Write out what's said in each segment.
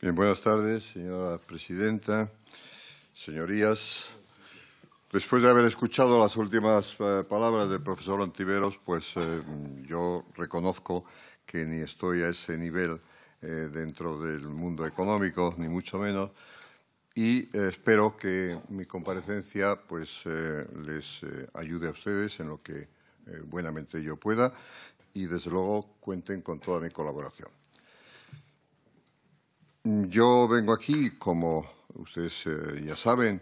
Bien, buenas tardes, señora presidenta, señorías. Después de haber escuchado las últimas palabras del profesor Ontiveros, pues yo reconozco que ni estoy a ese nivel dentro del mundo económico, ni mucho menos, y espero que mi comparecencia pues les ayude a ustedes en lo que buenamente yo pueda y, desde luego, cuenten con toda mi colaboración. Yo vengo aquí, como ustedes ya saben,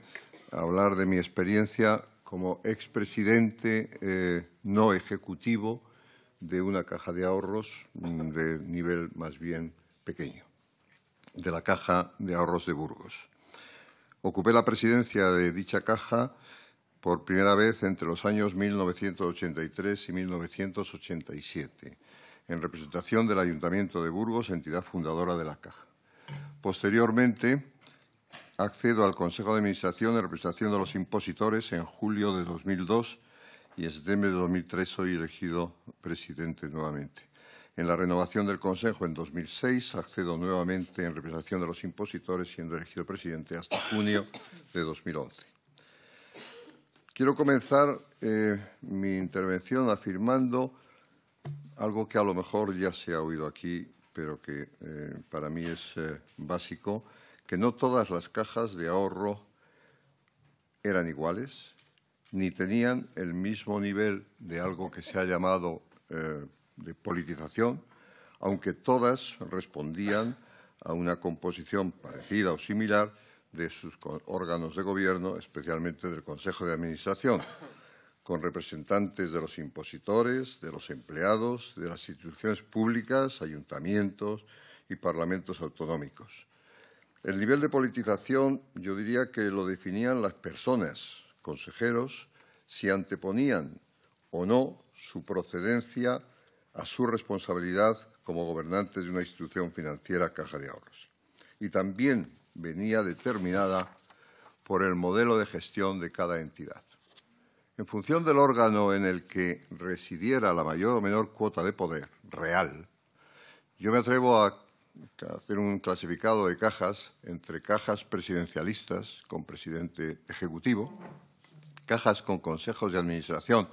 a hablar de mi experiencia como expresidente no ejecutivo de una caja de ahorros de nivel más bien pequeño, de la Caja de Ahorros de Burgos. Ocupé la presidencia de dicha caja por primera vez entre los años 1983 y 1987, en representación del Ayuntamiento de Burgos, entidad fundadora de la caja. Posteriormente, accedo al Consejo de Administración en representación de los impositores en julio de 2002 y en septiembre de 2003 soy elegido presidente nuevamente. En la renovación del Consejo en 2006 accedo nuevamente en representación de los impositores, siendo elegido presidente hasta junio de 2011. Quiero comenzar mi intervención afirmando algo que a lo mejor ya se ha oído aquí, pero que para mí es básico, que no todas las cajas de ahorro eran iguales, ni tenían el mismo nivel de algo que se ha llamado de politización, aunque todas respondían a una composición parecida o similar de sus órganos de gobierno, especialmente del Consejo de Administración, con representantes de los impositores, de los empleados, de las instituciones públicas, ayuntamientos y parlamentos autonómicos. El nivel de politización, yo diría que lo definían las personas, consejeros, si anteponían o no su procedencia a su responsabilidad como gobernantes de una institución financiera, Caja de Ahorros. Y también venía determinada por el modelo de gestión de cada entidad. En función del órgano en el que residiera la mayor o menor cuota de poder real, yo me atrevo a hacer un clasificado de cajas entre cajas presidencialistas con presidente ejecutivo, cajas con consejos de administración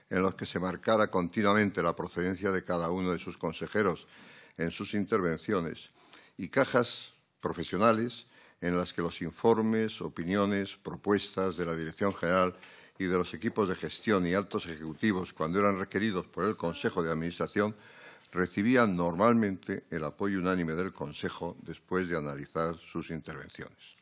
en los que se marcara continuamente la procedencia de cada uno de sus consejeros en sus intervenciones, y cajas profesionales en las que los informes, opiniones, propuestas de la Dirección General y de los equipos de gestión y altos ejecutivos, cuando eran requeridos por el Consejo de Administración, recibían normalmente el apoyo unánime del Consejo después de analizar sus intervenciones.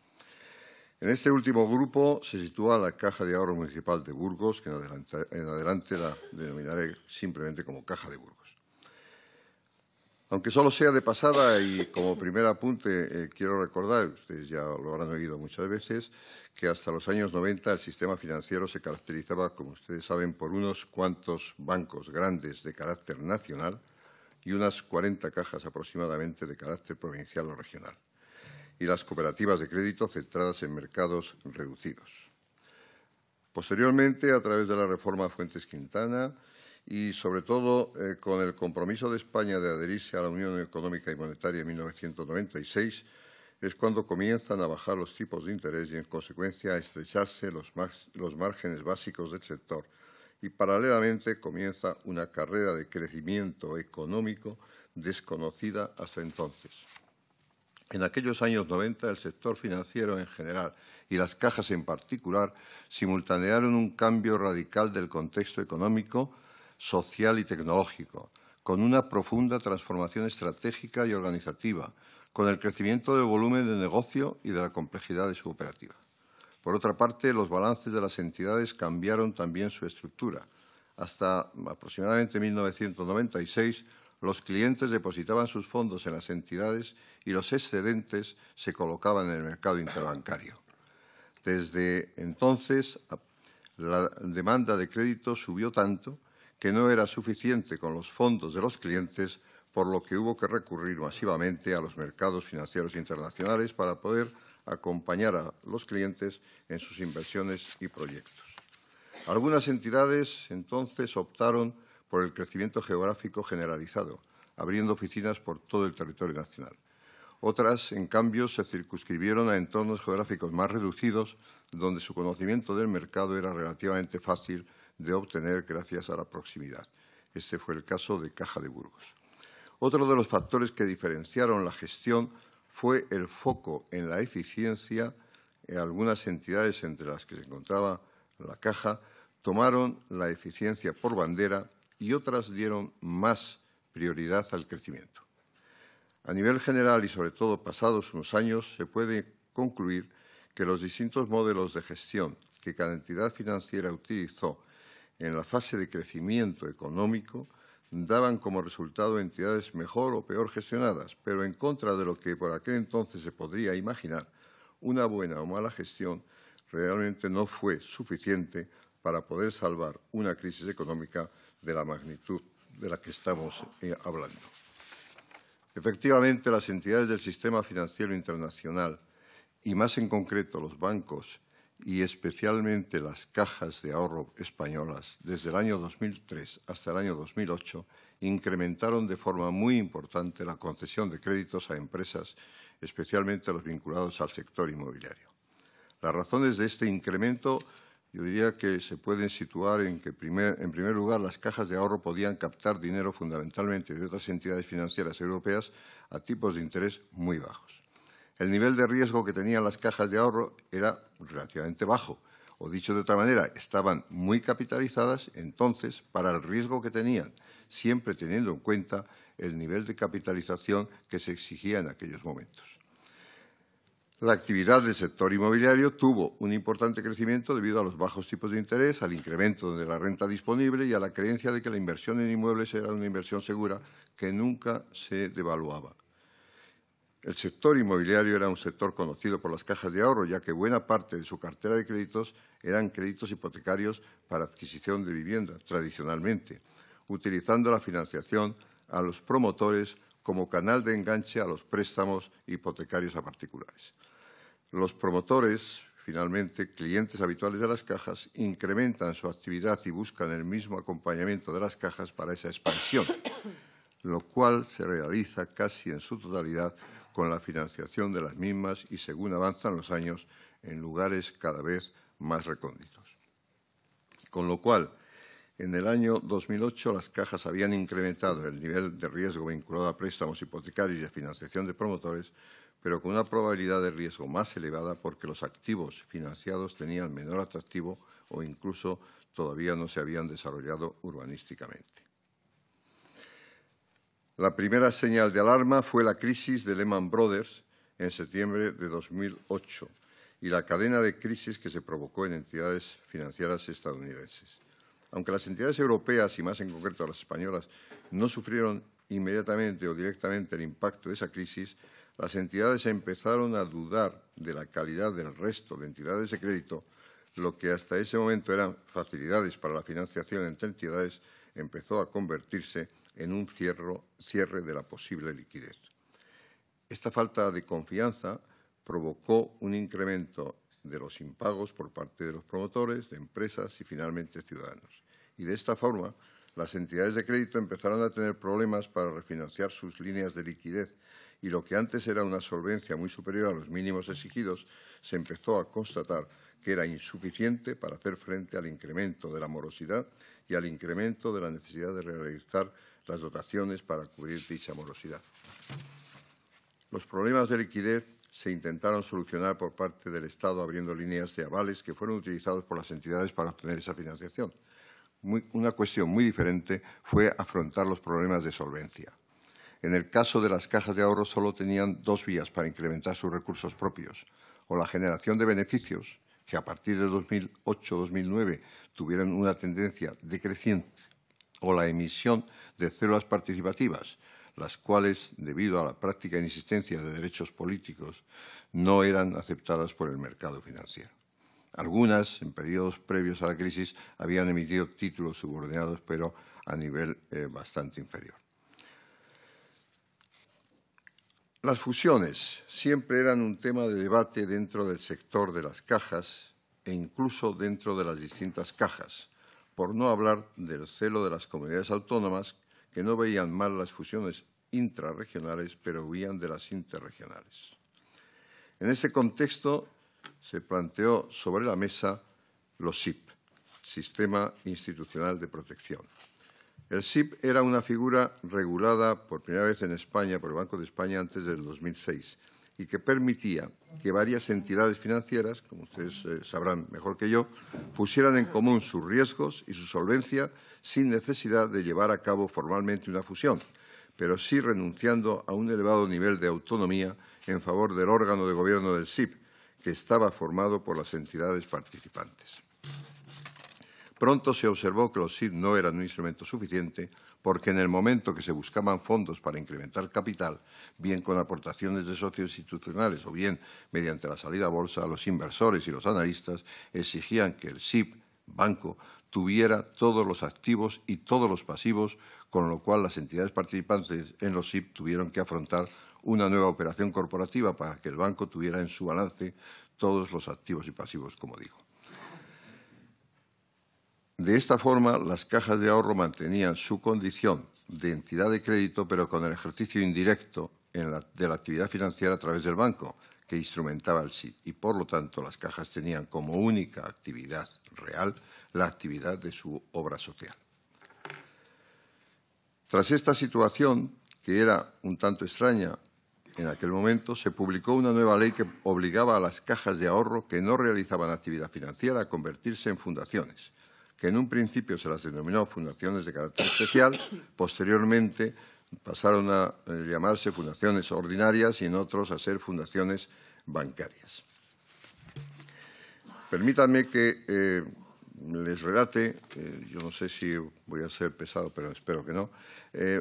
En este último grupo se sitúa la Caja de Ahorro Municipal de Burgos, que en adelante la denominaré simplemente como Caja de Burgos. Aunque solo sea de pasada y como primer apunte, quiero recordar, ustedes ya lo habrán oído muchas veces, que hasta los años 90 el sistema financiero se caracterizaba, como ustedes saben, por unos cuantos bancos grandes de carácter nacional y unas 40 cajas aproximadamente de carácter provincial o regional, y las cooperativas de crédito centradas en mercados reducidos. Posteriormente, a través de la reforma Fuentes-Quintana y, sobre todo, con el compromiso de España de adherirse a la Unión Económica y Monetaria en 1996, es cuando comienzan a bajar los tipos de interés y, en consecuencia, a estrecharse los márgenes básicos del sector. Y, paralelamente, comienza una carrera de crecimiento económico desconocida hasta entonces. En aquellos años 90, el sector financiero en general y las cajas en particular simultanearon un cambio radical del contexto económico, social y tecnológico, con una profunda transformación estratégica y organizativa, con el crecimiento del volumen de negocio y de la complejidad de su operativa. Por otra parte, los balances de las entidades cambiaron también su estructura. Hasta aproximadamente 1996, los clientes depositaban sus fondos en las entidades y los excedentes se colocaban en el mercado interbancario. Desde entonces, la demanda de crédito subió tanto que no era suficiente con los fondos de los clientes, por lo que hubo que recurrir masivamente a los mercados financieros internacionales para poder acompañar a los clientes en sus inversiones y proyectos. Algunas entidades, entonces, optaron por el crecimiento geográfico generalizado, abriendo oficinas por todo el territorio nacional. Otras, en cambio, se circunscribieron a entornos geográficos más reducidos, donde su conocimiento del mercado era relativamente fácil de obtener gracias a la proximidad. Este fue el caso de Caja de Burgos. Otro de los factores que diferenciaron la gestión fue el foco en la eficiencia. Algunas entidades, entre las que se encontraba la Caja, tomaron la eficiencia por bandera y otras dieron más prioridad al crecimiento. A nivel general y, sobre todo, pasados unos años, se puede concluir que los distintos modelos de gestión que cada entidad financiera utilizó en la fase de crecimiento económico daban como resultado entidades mejor o peor gestionadas, pero en contra de lo que por aquel entonces se podría imaginar, una buena o mala gestión realmente no fue suficiente para poder salvar una crisis económica de la magnitud de la que estamos hablando. Efectivamente, las entidades del sistema financiero internacional, y más en concreto los bancos y especialmente las cajas de ahorro españolas, desde el año 2003 hasta el año 2008, incrementaron de forma muy importante la concesión de créditos a empresas, especialmente a los vinculados al sector inmobiliario. Las razones de este incremento, yo diría que se pueden situar en que, en primer lugar, las cajas de ahorro podían captar dinero fundamentalmente de otras entidades financieras europeas a tipos de interés muy bajos. El nivel de riesgo que tenían las cajas de ahorro era relativamente bajo, o dicho de otra manera, estaban muy capitalizadas, entonces, para el riesgo que tenían, siempre teniendo en cuenta el nivel de capitalización que se exigía en aquellos momentos. La actividad del sector inmobiliario tuvo un importante crecimiento debido a los bajos tipos de interés, al incremento de la renta disponible y a la creencia de que la inversión en inmuebles era una inversión segura que nunca se devaluaba. El sector inmobiliario era un sector conocido por las cajas de ahorro, ya que buena parte de su cartera de créditos eran créditos hipotecarios para adquisición de vivienda, tradicionalmente, utilizando la financiación a los promotores como canal de enganche a los préstamos hipotecarios a particulares. Los promotores, finalmente, clientes habituales de las cajas, incrementan su actividad y buscan el mismo acompañamiento de las cajas para esa expansión, lo cual se realiza casi en su totalidad con la financiación de las mismas y, según avanzan los años, en lugares cada vez más recónditos. Con lo cual, en el año 2008 las cajas habían incrementado el nivel de riesgo vinculado a préstamos hipotecarios y a financiación de promotores, pero con una probabilidad de riesgo más elevada porque los activos financiados tenían menor atractivo o incluso todavía no se habían desarrollado urbanísticamente. La primera señal de alarma fue la crisis de Lehman Brothers en septiembre de 2008 y la cadena de crisis que se provocó en entidades financieras estadounidenses. Aunque las entidades europeas, y más en concreto las españolas, no sufrieron inmediatamente o directamente el impacto de esa crisis, las entidades empezaron a dudar de la calidad del resto de entidades de crédito, lo que hasta ese momento eran facilidades para la financiación entre entidades, empezó a convertirse en un cierre de la posible liquidez. Esta falta de confianza provocó un incremento de los impagos por parte de los promotores, de empresas y, finalmente, ciudadanos. Y, de esta forma, las entidades de crédito empezaron a tener problemas para refinanciar sus líneas de liquidez y lo que antes era una solvencia muy superior a los mínimos exigidos se empezó a constatar que era insuficiente para hacer frente al incremento de la morosidad y al incremento de la necesidad de realizar las dotaciones para cubrir dicha morosidad. Los problemas de liquidez se intentaron solucionar por parte del Estado abriendo líneas de avales que fueron utilizados por las entidades para obtener esa financiación. Una cuestión muy diferente fue afrontar los problemas de solvencia. En el caso de las cajas de ahorro solo tenían dos vías para incrementar sus recursos propios, o la generación de beneficios, que a partir de 2008-2009 tuvieron una tendencia decreciente, o la emisión de cédulas participativas, las cuales, debido a la práctica inexistencia de derechos políticos, no eran aceptadas por el mercado financiero. Algunas, en periodos previos a la crisis, habían emitido títulos subordinados, pero a nivel bastante inferior. Las fusiones siempre eran un tema de debate dentro del sector de las cajas e incluso dentro de las distintas cajas, por no hablar del celo de las comunidades autónomas que no veían mal las fusiones intrarregionales, pero huían de las interregionales. En ese contexto se planteó sobre la mesa los SIP, Sistema Institucional de Protección. El SIP era una figura regulada por primera vez en España por el Banco de España antes del 2006 y que permitía que varias entidades financieras, como ustedes sabrán mejor que yo, pusieran en común sus riesgos y su solvencia sin necesidad de llevar a cabo formalmente una fusión, pero sí renunciando a un elevado nivel de autonomía en favor del órgano de gobierno del SIP, que estaba formado por las entidades participantes. Pronto se observó que los SIP no eran un instrumento suficiente porque en el momento que se buscaban fondos para incrementar capital, bien con aportaciones de socios institucionales o bien mediante la salida a bolsa, los inversores y los analistas exigían que el SIP, banco, tuviera todos los activos y todos los pasivos, con lo cual las entidades participantes en los SIP tuvieron que afrontar una nueva operación corporativa para que el banco tuviera en su balance todos los activos y pasivos, como digo. De esta forma, las cajas de ahorro mantenían su condición de entidad de crédito, pero con el ejercicio indirecto de la actividad financiera a través del banco, que instrumentaba el SIP, y, por lo tanto, las cajas tenían como única actividad real la actividad de su obra social. Tras esta situación, que era un tanto extraña en aquel momento, se publicó una nueva ley que obligaba a las cajas de ahorro que no realizaban actividad financiera a convertirse en fundaciones, que en un principio se las denominó fundaciones de carácter especial, posteriormente pasaron a llamarse fundaciones ordinarias y en otros a ser fundaciones bancarias. Permítanme que les relate, yo no sé si voy a ser pesado, pero espero que no,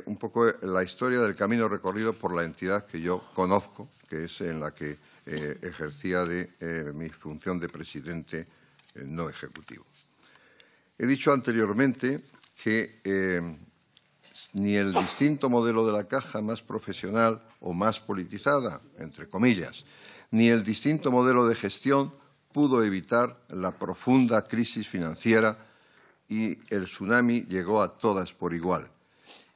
un poco la historia del camino recorrido por la entidad que yo conozco, que es en la que ejercía mi función de presidente no ejecutivo. He dicho anteriormente que ni el distinto modelo de la caja más profesional o más politizada, entre comillas, ni el distinto modelo de gestión pudo evitar la profunda crisis financiera y el tsunami llegó a todas por igual.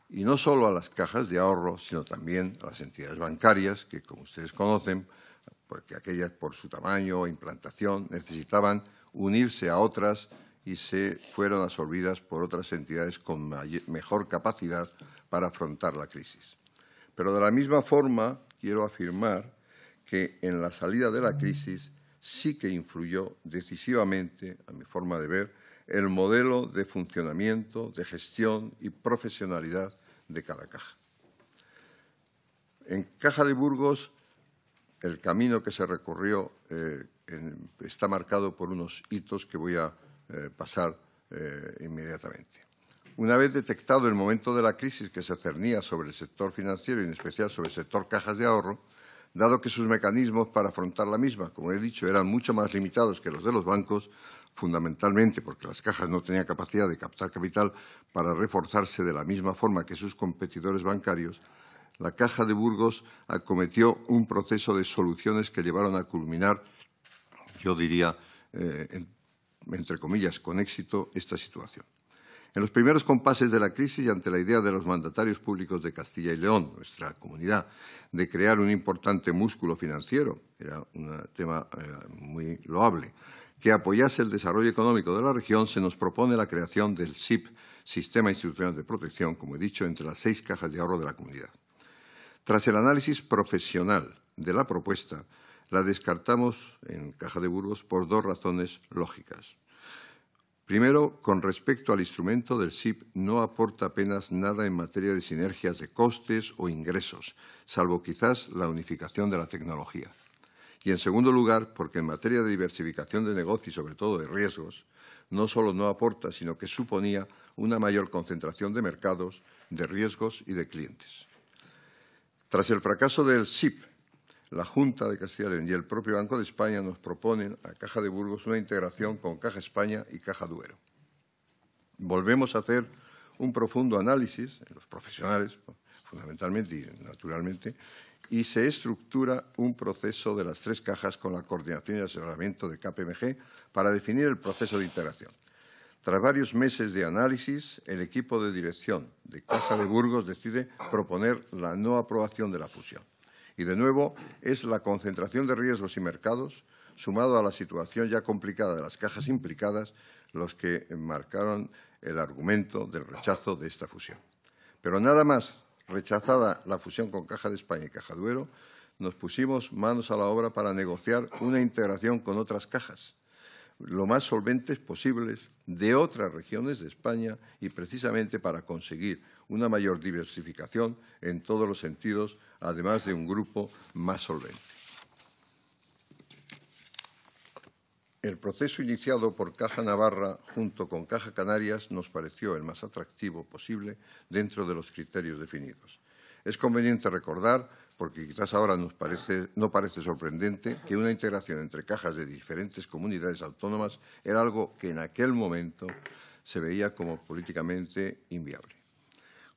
Y no solo a las cajas de ahorro, sino también a las entidades bancarias, que, como ustedes conocen, porque aquellas por su tamaño o implantación necesitaban unirse a otras y se fueron absorbidas por otras entidades con mejor capacidad para afrontar la crisis. Pero de la misma forma, quiero afirmar que en la salida de la crisis sí que influyó decisivamente, a mi forma de ver, el modelo de funcionamiento, de gestión y profesionalidad de cada caja. En Caja de Burgos, el camino que se recorrió está marcado por unos hitos que voy a pasar inmediatamente. Una vez detectado el momento de la crisis que se cernía sobre el sector financiero y en especial sobre el sector cajas de ahorro, dado que sus mecanismos para afrontar la misma, como he dicho, eran mucho más limitados que los de los bancos, fundamentalmente porque las cajas no tenían capacidad de captar capital para reforzarse de la misma forma que sus competidores bancarios, la Caja de Burgos acometió un proceso de soluciones que llevaron a culminar, yo diría, entre comillas, con éxito, esta situación. En los primeros compases de la crisis y ante la idea de los mandatarios públicos de Castilla y León, nuestra comunidad, de crear un importante músculo financiero, era un tema muy loable, que apoyase el desarrollo económico de la región, se nos propone la creación del SIP, Sistema Institucional de Protección, como he dicho, entre las 6 cajas de ahorro de la comunidad. Tras el análisis profesional de la propuesta, la descartamos en Caja de Burgos por 2 razones lógicas. Primero, con respecto al instrumento del SIP, no aporta apenas nada en materia de sinergias de costes o ingresos, salvo quizás la unificación de la tecnología. Y, en segundo lugar, porque en materia de diversificación de negocio y, sobre todo, de riesgos, no solo no aporta, sino que suponía una mayor concentración de mercados, de riesgos y de clientes. Tras el fracaso del SIP, la Junta de Castilla y León y el propio Banco de España nos proponen a Caja de Burgos una integración con Caja España y Caja Duero. Volvemos a hacer un profundo análisis, en los profesionales, fundamentalmente y naturalmente, y se estructura un proceso de las 3 cajas con la coordinación y asesoramiento de KPMG para definir el proceso de integración. Tras varios meses de análisis, el equipo de dirección de Caja de Burgos decide proponer la no aprobación de la fusión. Y, de nuevo, es la concentración de riesgos y mercados, sumado a la situación ya complicada de las cajas implicadas, los que marcaron el argumento del rechazo de esta fusión. Pero nada más rechazada la fusión con Caja de España y Caja Duero, nos pusimos manos a la obra para negociar una integración con otras cajas, lo más solventes posibles, de otras regiones de España y precisamente para conseguir una mayor diversificación en todos los sentidos, además de un grupo más solvente. El proceso iniciado por Caja Navarra junto con Caja Canarias nos pareció el más atractivo posible dentro de los criterios definidos. Es conveniente recordar, porque quizás ahora no parece sorprendente, que una integración entre cajas de diferentes comunidades autónomas era algo que en aquel momento se veía como políticamente inviable.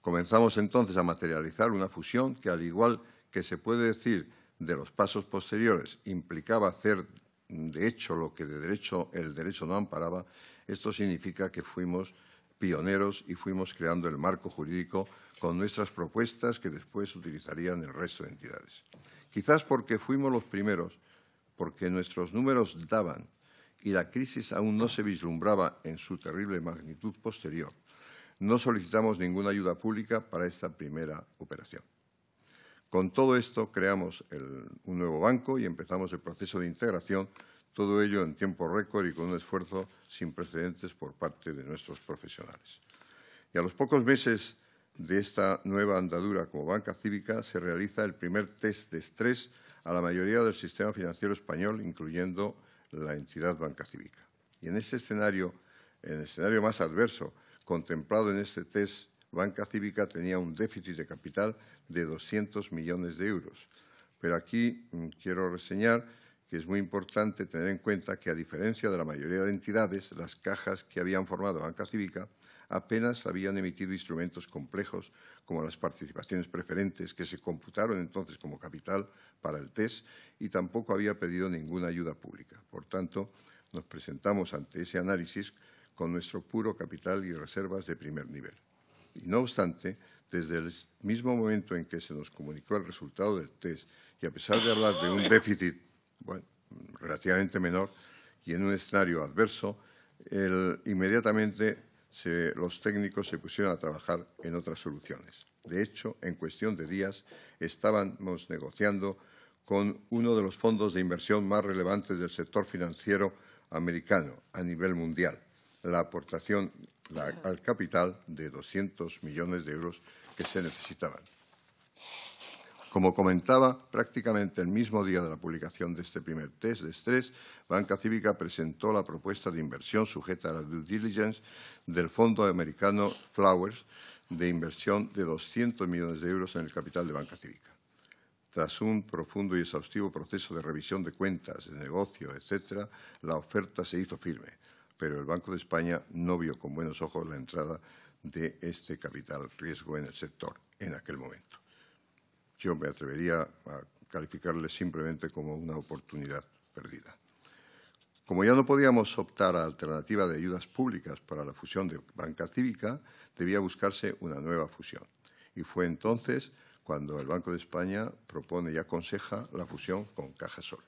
Comenzamos entonces a materializar una fusión que, al igual que se puede decir de los pasos posteriores, implicaba hacer de hecho lo que el derecho no amparaba. Esto significa que fuimos pioneros y fuimos creando el marco jurídico con nuestras propuestas que después utilizarían el resto de entidades. Quizás porque fuimos los primeros, porque nuestros números daban y la crisis aún no se vislumbraba en su terrible magnitud posterior, no solicitamos ninguna ayuda pública para esta primera operación. Con todo esto, creamos un nuevo banco y empezamos el proceso de integración, todo ello en tiempo récord y con un esfuerzo sin precedentes por parte de nuestros profesionales. Y a los pocos meses de esta nueva andadura como banca cívica, se realiza el primer test de estrés a la mayoría del sistema financiero español, incluyendo la entidad banca cívica. Y en ese escenario, en el escenario más adverso contemplado en este test, Banca Cívica tenía un déficit de capital de 200 millones de euros. Pero aquí quiero reseñar que es muy importante tener en cuenta que, a diferencia de la mayoría de entidades, las cajas que habían formado Banca Cívica apenas habían emitido instrumentos complejos como las participaciones preferentes, que se computaron entonces como capital para el test, y tampoco había pedido ninguna ayuda pública. Por tanto, nos presentamos ante ese análisis con nuestro puro capital y reservas de primer nivel. Y, no obstante, desde el mismo momento en que se nos comunicó el resultado del test, y a pesar de hablar de un déficit relativamente menor y en un escenario adverso, inmediatamente los técnicos se pusieron a trabajar en otras soluciones. De hecho, en cuestión de días estábamos negociando con uno de los fondos de inversión más relevantes del sector financiero americano a nivel mundial, la aportación al capital de 200 millones de euros que se necesitaban. Como comentaba, prácticamente el mismo día de la publicación de este primer test de estrés, Banca Cívica presentó la propuesta de inversión sujeta a la due diligence del fondo americano Flowers, de inversión de 200 millones de euros en el capital de Banca Cívica. Tras un profundo y exhaustivo proceso de revisión de cuentas, de negocio, etc., la oferta se hizo firme, pero el Banco de España no vio con buenos ojos la entrada de este capital riesgo en el sector en aquel momento. Yo me atrevería a calificarle simplemente como una oportunidad perdida. Como ya no podíamos optar a alternativa de ayudas públicas para la fusión de Banca Cívica, debía buscarse una nueva fusión. Y fue entonces cuando el Banco de España propone y aconseja la fusión con Caja Sol.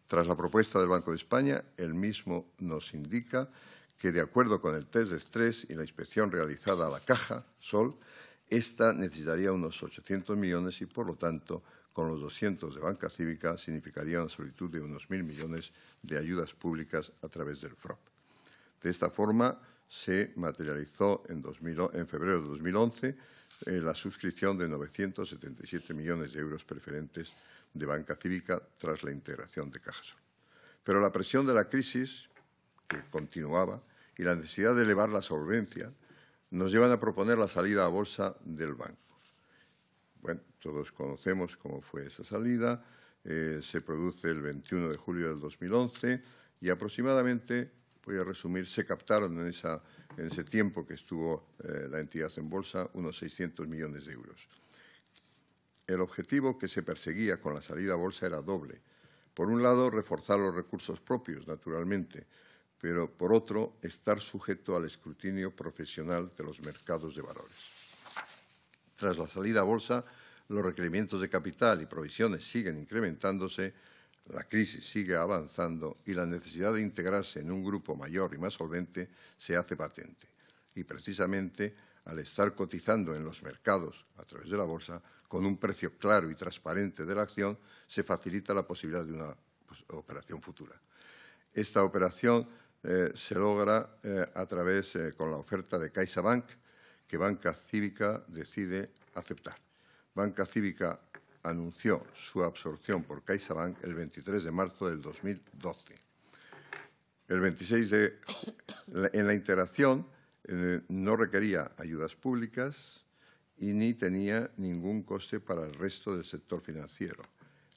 Tras la propuesta del Banco de España, el mismo nos indica que, de acuerdo con el test de estrés y la inspección realizada a la Caja Sol, esta necesitaría unos 800 millones y, por lo tanto, con los 200 de Banca Cívica, significaría una solicitud de unos 1.000 millones de ayudas públicas a través del FROP. De esta forma, se materializó en febrero de 2011 la suscripción de 977 millones de euros preferentes de Banca Cívica tras la integración de Caja Sol. Pero la presión de la crisis, que continuaba, y la necesidad de elevar la solvencia nos llevan a proponer la salida a bolsa del banco. Bueno, todos conocemos cómo fue esa salida. Se produce el 21 de julio del 2011 y aproximadamente, voy a resumir, se captaron en ese tiempo que estuvo la entidad en bolsa unos 600 millones de euros. El objetivo que se perseguía con la salida a bolsa era doble. Por un lado, reforzar los recursos propios, naturalmente, pero, por otro, estar sujeto al escrutinio profesional de los mercados de valores. Tras la salida a bolsa, los requerimientos de capital y provisiones siguen incrementándose, la crisis sigue avanzando y la necesidad de integrarse en un grupo mayor y más solvente se hace patente. Y, precisamente, al estar cotizando en los mercados a través de la bolsa, con un precio claro y transparente de la acción, se facilita la posibilidad de una operación futura. Esta operación se logra a través con la oferta de CaixaBank, que Banca Cívica decide aceptar. Banca Cívica anunció su absorción por CaixaBank el 23 de marzo del 2012. El 26 en la integración no requería ayudas públicas y ni tenía ningún coste para el resto del sector financiero.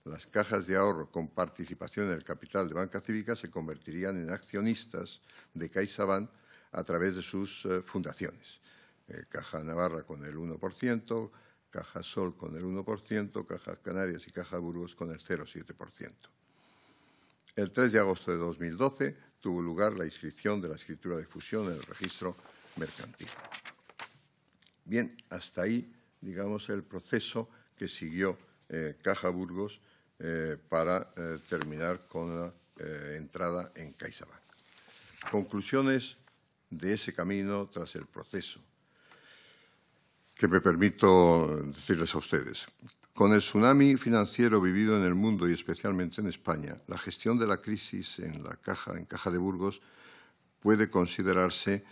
Las cajas de ahorro con participación en el capital de Banca Cívica se convertirían en accionistas de CaixaBank a través de sus fundaciones. Caja Navarra con el 1%, Caja Sol con el 1%, Caja Canarias y Caja Burgos con el 0,7%. El 3 de agosto de 2012 tuvo lugar la inscripción de la escritura de fusión en el registro mercantil. Bien, hasta ahí, digamos, el proceso que siguió Caja Burgos para terminar con la entrada en CaixaBank. Conclusiones de ese camino tras el proceso, que me permito decirles a ustedes. Con el tsunami financiero vivido en el mundo y especialmente en España, la gestión de la crisis en Caja de Burgos puede considerarse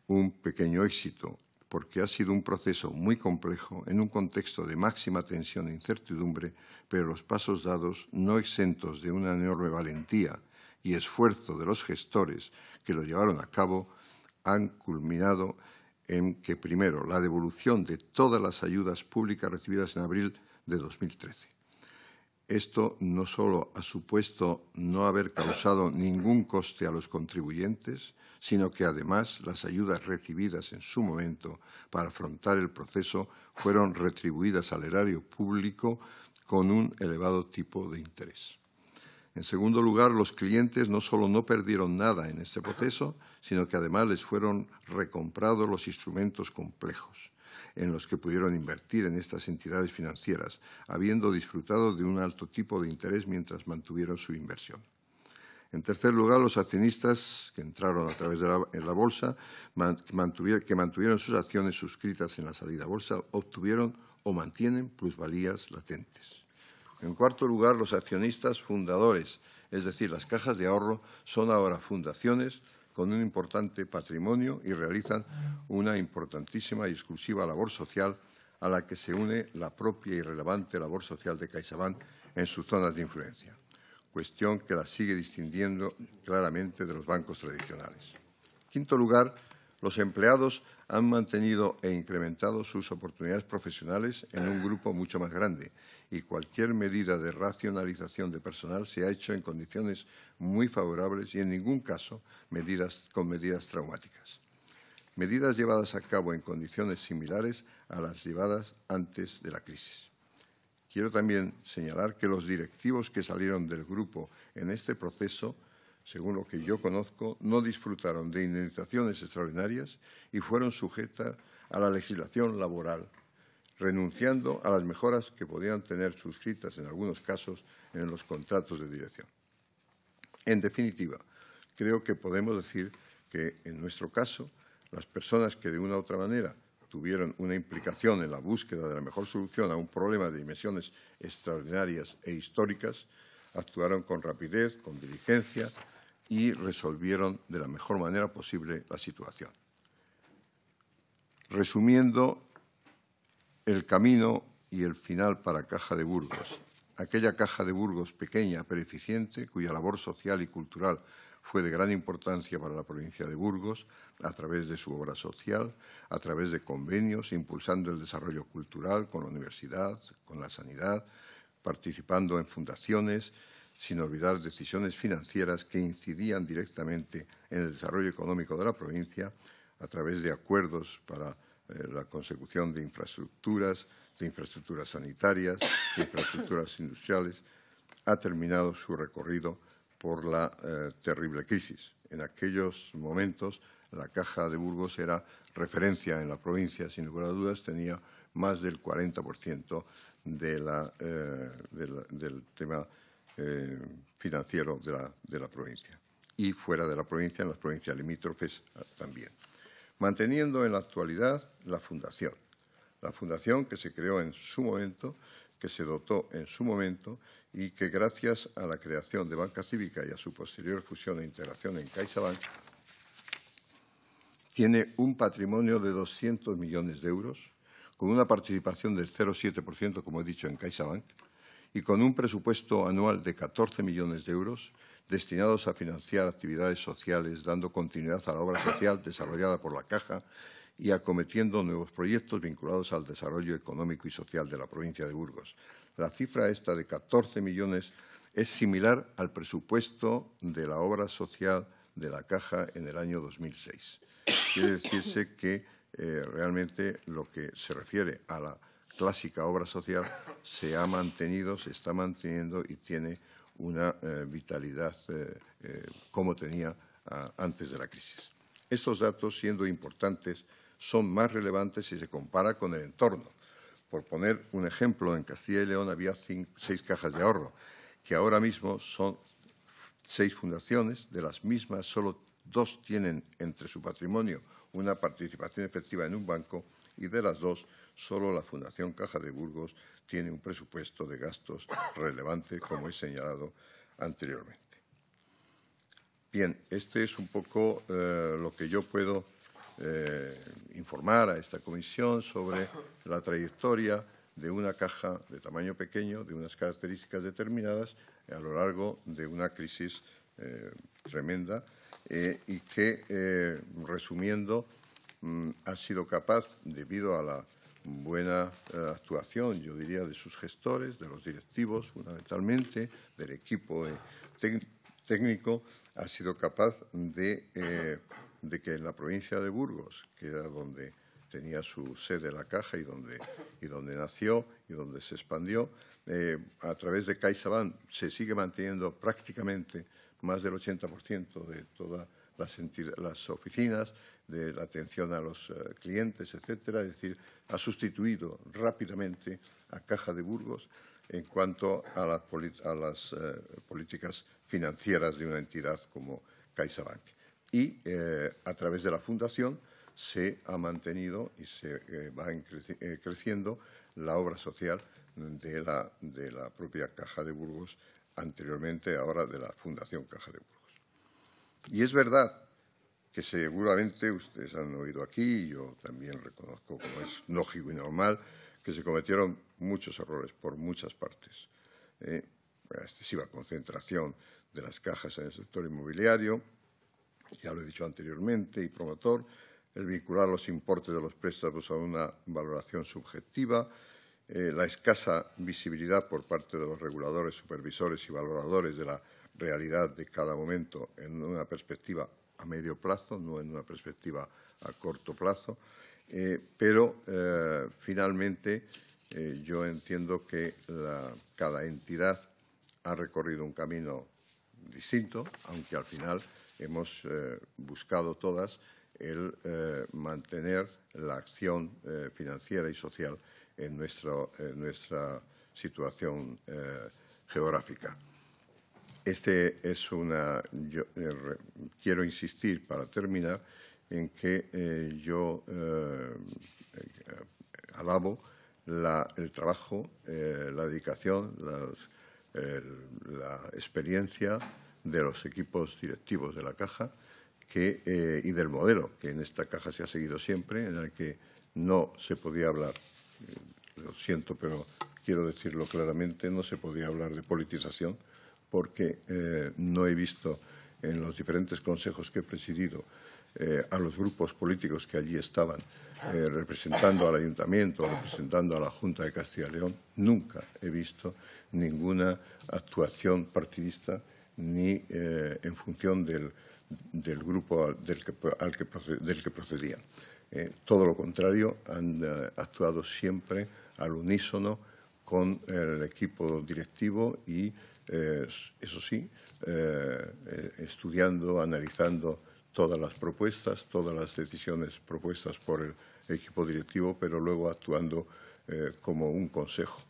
un pequeño éxito, porque ha sido un proceso muy complejo en un contexto de máxima tensión e incertidumbre, pero los pasos dados, no exentos de una enorme valentía y esfuerzo de los gestores que lo llevaron a cabo, han culminado en que, primero, la devolución de todas las ayudas públicas recibidas en abril de 2013. Esto no solo ha supuesto no haber causado ningún coste a los contribuyentes, sino que, además, las ayudas recibidas en su momento para afrontar el proceso fueron retribuidas al erario público con un elevado tipo de interés. En segundo lugar, los clientes no solo no perdieron nada en este proceso, sino que además les fueron recomprados los instrumentos complejos en los que pudieron invertir en estas entidades financieras, habiendo disfrutado de un alto tipo de interés mientras mantuvieron su inversión. En tercer lugar, los accionistas que entraron a través de la bolsa, que mantuvieron sus acciones suscritas en la salida a bolsa, obtuvieron o mantienen plusvalías latentes. En cuarto lugar, los accionistas fundadores, es decir, las cajas de ahorro, son ahora fundaciones con un importante patrimonio y realizan una importantísima y exclusiva labor social a la que se une la propia y relevante labor social de CaixaBank en sus zonas de influencia, cuestión que la sigue distinguiendo claramente de los bancos tradicionales. En quinto lugar, los empleados han mantenido e incrementado sus oportunidades profesionales en un grupo mucho más grande y cualquier medida de racionalización de personal se ha hecho en condiciones muy favorables y en ningún caso con medidas traumáticas. Medidas llevadas a cabo en condiciones similares a las llevadas antes de la crisis. Quiero también señalar que los directivos que salieron del grupo en este proceso, según lo que yo conozco, no disfrutaron de indemnizaciones extraordinarias y fueron sujetas a la legislación laboral, renunciando a las mejoras que podían tener suscritas en algunos casos en los contratos de dirección. En definitiva, creo que podemos decir que, en nuestro caso, las personas que de una u otra manera tuvieron una implicación en la búsqueda de la mejor solución a un problema de dimensiones extraordinarias e históricas, actuaron con rapidez, con diligencia y resolvieron de la mejor manera posible la situación. Resumiendo, el camino y el final para Caja de Burgos. Aquella Caja de Burgos pequeña pero eficiente, cuya labor social y cultural fue de gran importancia para la provincia de Burgos, a través de su obra social, a través de convenios, impulsando el desarrollo cultural con la universidad, con la sanidad, participando en fundaciones, sin olvidar decisiones financieras que incidían directamente en el desarrollo económico de la provincia, a través de acuerdos para la consecución de infraestructuras sanitarias, de infraestructuras industriales, ha terminado su recorrido por la terrible crisis. En aquellos momentos, la Caja de Burgos era referencia en la provincia, sin lugar a dudas, tenía más del 40% del tema financiero de la provincia. Y fuera de la provincia, en las provincias limítrofes también. Manteniendo en la actualidad la fundación que se creó en su momento, que se dotó en su momento y que gracias a la creación de Banca Cívica y a su posterior fusión e integración en CaixaBank tiene un patrimonio de 200 millones de euros, con una participación del 0,7%, como he dicho, en CaixaBank, y con un presupuesto anual de 14 millones de euros destinados a financiar actividades sociales, dando continuidad a la obra social desarrollada por la Caja y acometiendo nuevos proyectos vinculados al desarrollo económico y social de la provincia de Burgos. La cifra esta de 14 millones es similar al presupuesto de la obra social de la Caja en el año 2006. Quiere decirse que realmente lo que se refiere a la clásica obra social se ha mantenido, se está manteniendo y tiene una vitalidad como tenía antes de la crisis. Estos datos, siendo importantes, son más relevantes si se compara con el entorno. Por poner un ejemplo, en Castilla y León había 6 cajas de ahorro, que ahora mismo son 6 fundaciones. De las mismas, solo 2 tienen entre su patrimonio una participación efectiva en un banco y de las 2, solo la Fundación Caja de Burgos tiene un presupuesto de gastos relevante, como he señalado anteriormente. Bien, este es un poco lo que yo puedo informar a esta comisión sobre la trayectoria de una caja de tamaño pequeño, de unas características determinadas, a lo largo de una crisis tremenda y que, resumiendo, ha sido capaz, debido a la buena actuación, yo diría, de sus gestores, de los directivos, fundamentalmente, del equipo técnico, ha sido capaz de que en la provincia de Burgos, que era donde tenía su sede la Caja y donde nació y donde se expandió, a través de CaixaBank se sigue manteniendo prácticamente más del 80% de todas las oficinas, de la atención a los clientes, etcétera. Es decir, ha sustituido rápidamente a Caja de Burgos en cuanto a las políticas financieras de una entidad como CaixaBank. Y a través de la Fundación se ha mantenido y se va creciendo la obra social de la propia Caja de Burgos, anteriormente ahora de la Fundación Caja de Burgos. Y es verdad que seguramente ustedes han oído aquí, y yo también reconozco, como es lógico y normal, que se cometieron muchos errores por muchas partes. La excesiva concentración de las cajas en el sector inmobiliario, ya lo he dicho anteriormente, y promotor, el vincular los importes de los préstamos a una valoración subjetiva, la escasa visibilidad por parte de los reguladores, supervisores y valoradores de la realidad de cada momento en una perspectiva a medio plazo, no en una perspectiva a corto plazo, pero finalmente yo entiendo que cada entidad ha recorrido un camino distinto, aunque al final hemos buscado todas el mantener la acción financiera y social en nuestra situación geográfica. Yo quiero insistir, para terminar, en que yo alabo el trabajo, la dedicación, la experiencia de los equipos directivos de la Caja y del modelo que en esta Caja se ha seguido siempre, en el que no se podía hablar, lo siento, pero quiero decirlo claramente, no se podía hablar de politización, porque no he visto en los diferentes consejos que he presidido a los grupos políticos que allí estaban representando al Ayuntamiento, representando a la Junta de Castilla y León, nunca he visto ninguna actuación partidista ni en función del grupo del que procedían. Todo lo contrario, han actuado siempre al unísono con el equipo directivo y, eso sí, estudiando, analizando todas las propuestas, todas las decisiones propuestas por el equipo directivo, pero luego actuando como un consejo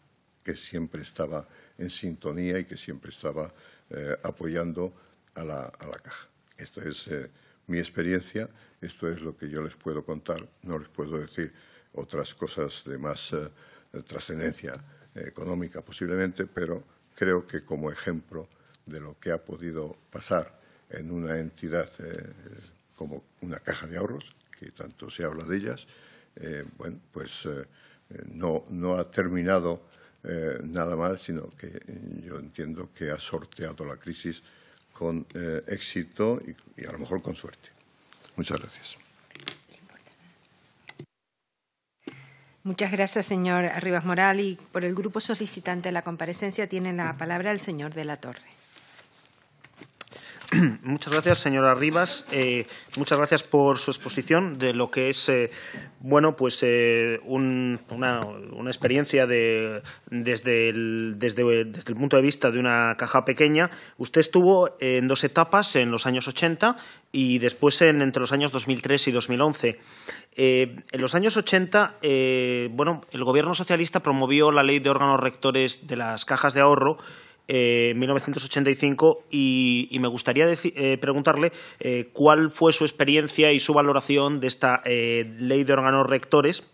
que siempre estaba en sintonía y que siempre estaba apoyando a la caja. Esta es mi experiencia, esto es lo que yo les puedo contar, no les puedo decir otras cosas de más trascendencia económica posiblemente, pero creo que como ejemplo de lo que ha podido pasar en una entidad como una caja de ahorros, que tanto se habla de ellas, bueno, pues no ha terminado nada mal, sino que yo entiendo que ha sorteado la crisis con éxito y a lo mejor con suerte. Muchas gracias. Muchas gracias, señor Rivas Moral. Y por el grupo solicitante de la comparecencia tiene la palabra el señor de la Torre. Muchas gracias, señora Rivas. Muchas gracias por su exposición de lo que es bueno, pues una experiencia desde el punto de vista de una caja pequeña. Usted estuvo en dos etapas, en los años 80 y después entre los años 2003 y 2011. En los años 80, bueno, el Gobierno socialista promovió la Ley de órganos rectores de las cajas de ahorro en 1985 y me gustaría preguntarle cuál fue su experiencia y su valoración de esta ley de órganos rectores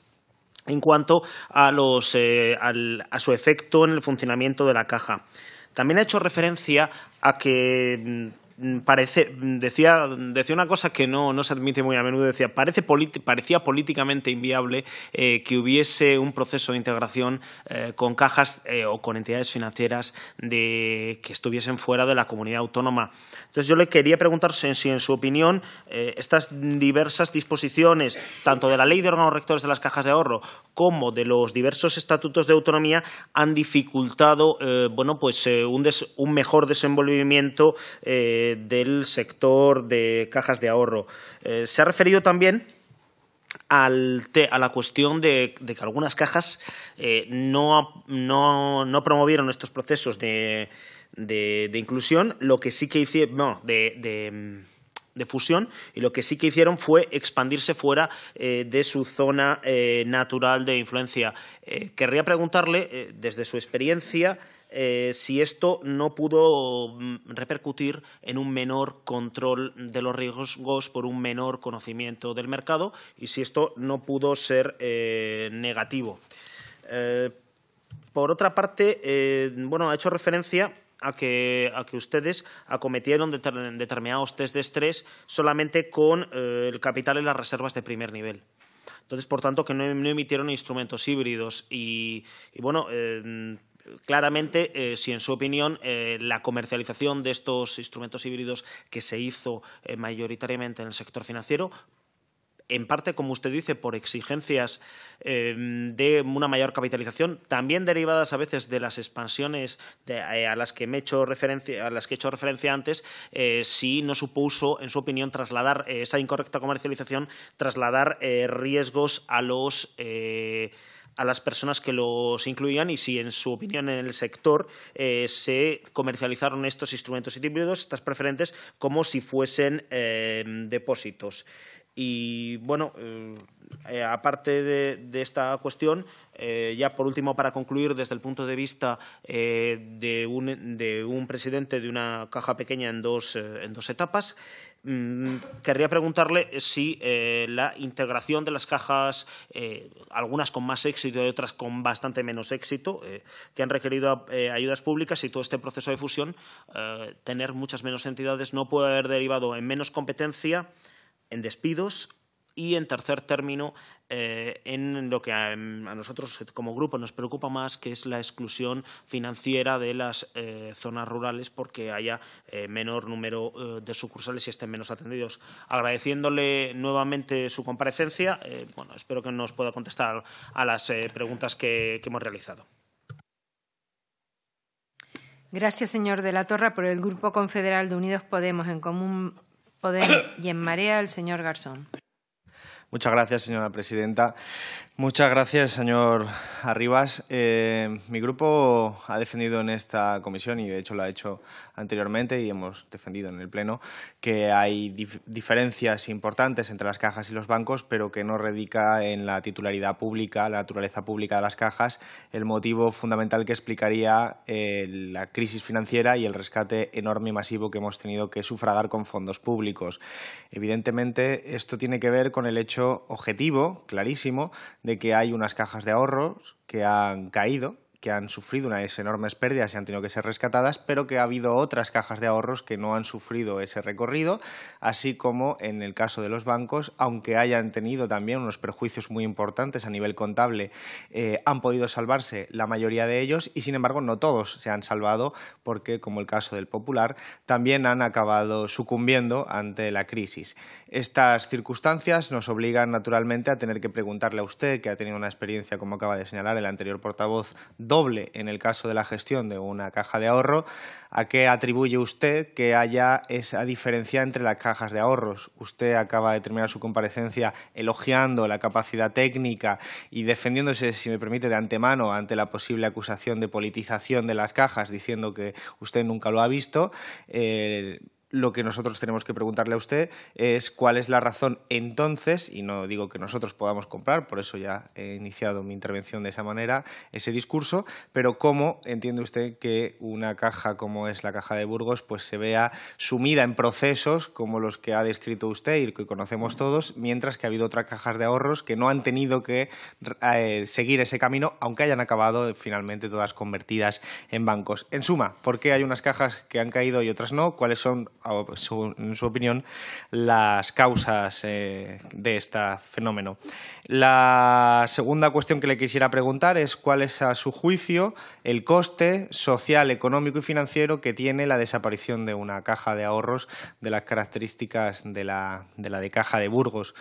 en cuanto a su efecto en el funcionamiento de la caja. También ha hecho referencia a que decía una cosa que no se admite muy a menudo, decía parecía políticamente inviable que hubiese un proceso de integración con cajas o con entidades financieras que estuviesen fuera de la comunidad autónoma. Entonces yo le quería preguntar si en su opinión estas diversas disposiciones, tanto de la Ley de órganos rectores de las cajas de ahorro como de los diversos estatutos de autonomía, han dificultado bueno, pues, un mejor desenvolvimiento del sector de cajas de ahorro. Se ha referido también a la cuestión de que algunas cajas no promovieron estos procesos de inclusión, lo que sí que hicieron, de fusión, y lo que sí que hicieron fue expandirse fuera de su zona natural de influencia. Querría preguntarle, desde su experiencia, si esto no pudo repercutir en un menor control de los riesgos por un menor conocimiento del mercado y si esto no pudo ser negativo. Por otra parte, bueno, ha hecho referencia a que ustedes acometieron determinados test de estrés solamente con el capital y las reservas de primer nivel. Entonces, por tanto, que no emitieron instrumentos híbridos y bueno, claramente, si en su opinión la comercialización de estos instrumentos híbridos que se hizo mayoritariamente en el sector financiero, en parte, como usted dice, por exigencias de una mayor capitalización, también derivadas a veces de las expansiones a las que he hecho referencia antes, si no supuso, en su opinión, trasladar esa incorrecta comercialización, trasladar riesgos a las personas que los incluían y si, en su opinión, en el sector se comercializaron estos instrumentos híbridos, estas preferentes, como si fuesen depósitos. Y, bueno, aparte de esta cuestión, ya por último, para concluir, desde el punto de vista de un presidente de una caja pequeña en dos etapas, querría preguntarle si la integración de las cajas, algunas con más éxito y otras con bastante menos éxito, que han requerido ayudas públicas y todo este proceso de fusión, tener muchas menos entidades no puede haber derivado en menos competencia, en despidos y, en tercer término, en lo que a nosotros como grupo nos preocupa más, que es la exclusión financiera de las zonas rurales porque haya menor número de sucursales y estén menos atendidos. Agradeciéndole nuevamente su comparecencia, bueno, espero que nos pueda contestar a las preguntas que hemos realizado. Gracias, señor de la Torre. Por el Grupo Confederal de Unidos Podemos, En Común Podemos y En Marea, el señor Garzón. Muchas gracias, señora presidenta. Muchas gracias, señor Arribas. Mi grupo ha defendido en esta comisión, y de hecho lo ha hecho anteriormente y hemos defendido en el Pleno, que hay diferencias importantes entre las cajas y los bancos, pero que no radica en la titularidad pública, la naturaleza pública de las cajas, el motivo fundamental que explicaría la crisis financiera y el rescate enorme y masivo que hemos tenido que sufragar con fondos públicos. Evidentemente, esto tiene que ver con el hecho objetivo, clarísimo, de que hay unas cajas de ahorros que han caído, que han sufrido unas enormes pérdidas y han tenido que ser rescatadas, pero que ha habido otras cajas de ahorros que no han sufrido ese recorrido, así como en el caso de los bancos, aunque hayan tenido también unos perjuicios muy importantes a nivel contable, han podido salvarse la mayoría de ellos y, sin embargo, no todos se han salvado porque, como el caso del Popular, también han acabado sucumbiendo ante la crisis. Estas circunstancias nos obligan, naturalmente, a tener que preguntarle a usted, que ha tenido una experiencia, como acaba de señalar el anterior portavoz, doble en el caso de la gestión de una caja de ahorro, ¿a qué atribuye usted que haya esa diferencia entre las cajas de ahorros? Usted acaba de terminar su comparecencia elogiando la capacidad técnica y defendiéndose, si me permite, de antemano ante la posible acusación de politización de las cajas, diciendo que usted nunca lo ha visto. Lo que nosotros tenemos que preguntarle a usted es cuál es la razón entonces, y no digo que nosotros podamos comprar, por eso ya he iniciado mi intervención de esa manera, ese discurso, pero cómo entiende usted que una caja como es la Caja de Burgos pues se vea sumida en procesos como los que ha descrito usted y que conocemos todos, mientras que ha habido otras cajas de ahorros que no han tenido que seguir ese camino, aunque hayan acabado finalmente todas convertidas en bancos. En suma, ¿por qué hay unas cajas que han caído y otras no? ¿Cuáles son, en su opinión, las causas de este fenómeno? La segunda cuestión que le quisiera preguntar es cuál es, a su juicio, el coste social, económico y financiero que tiene la desaparición de una caja de ahorros de las características de la de Caja de Burgos.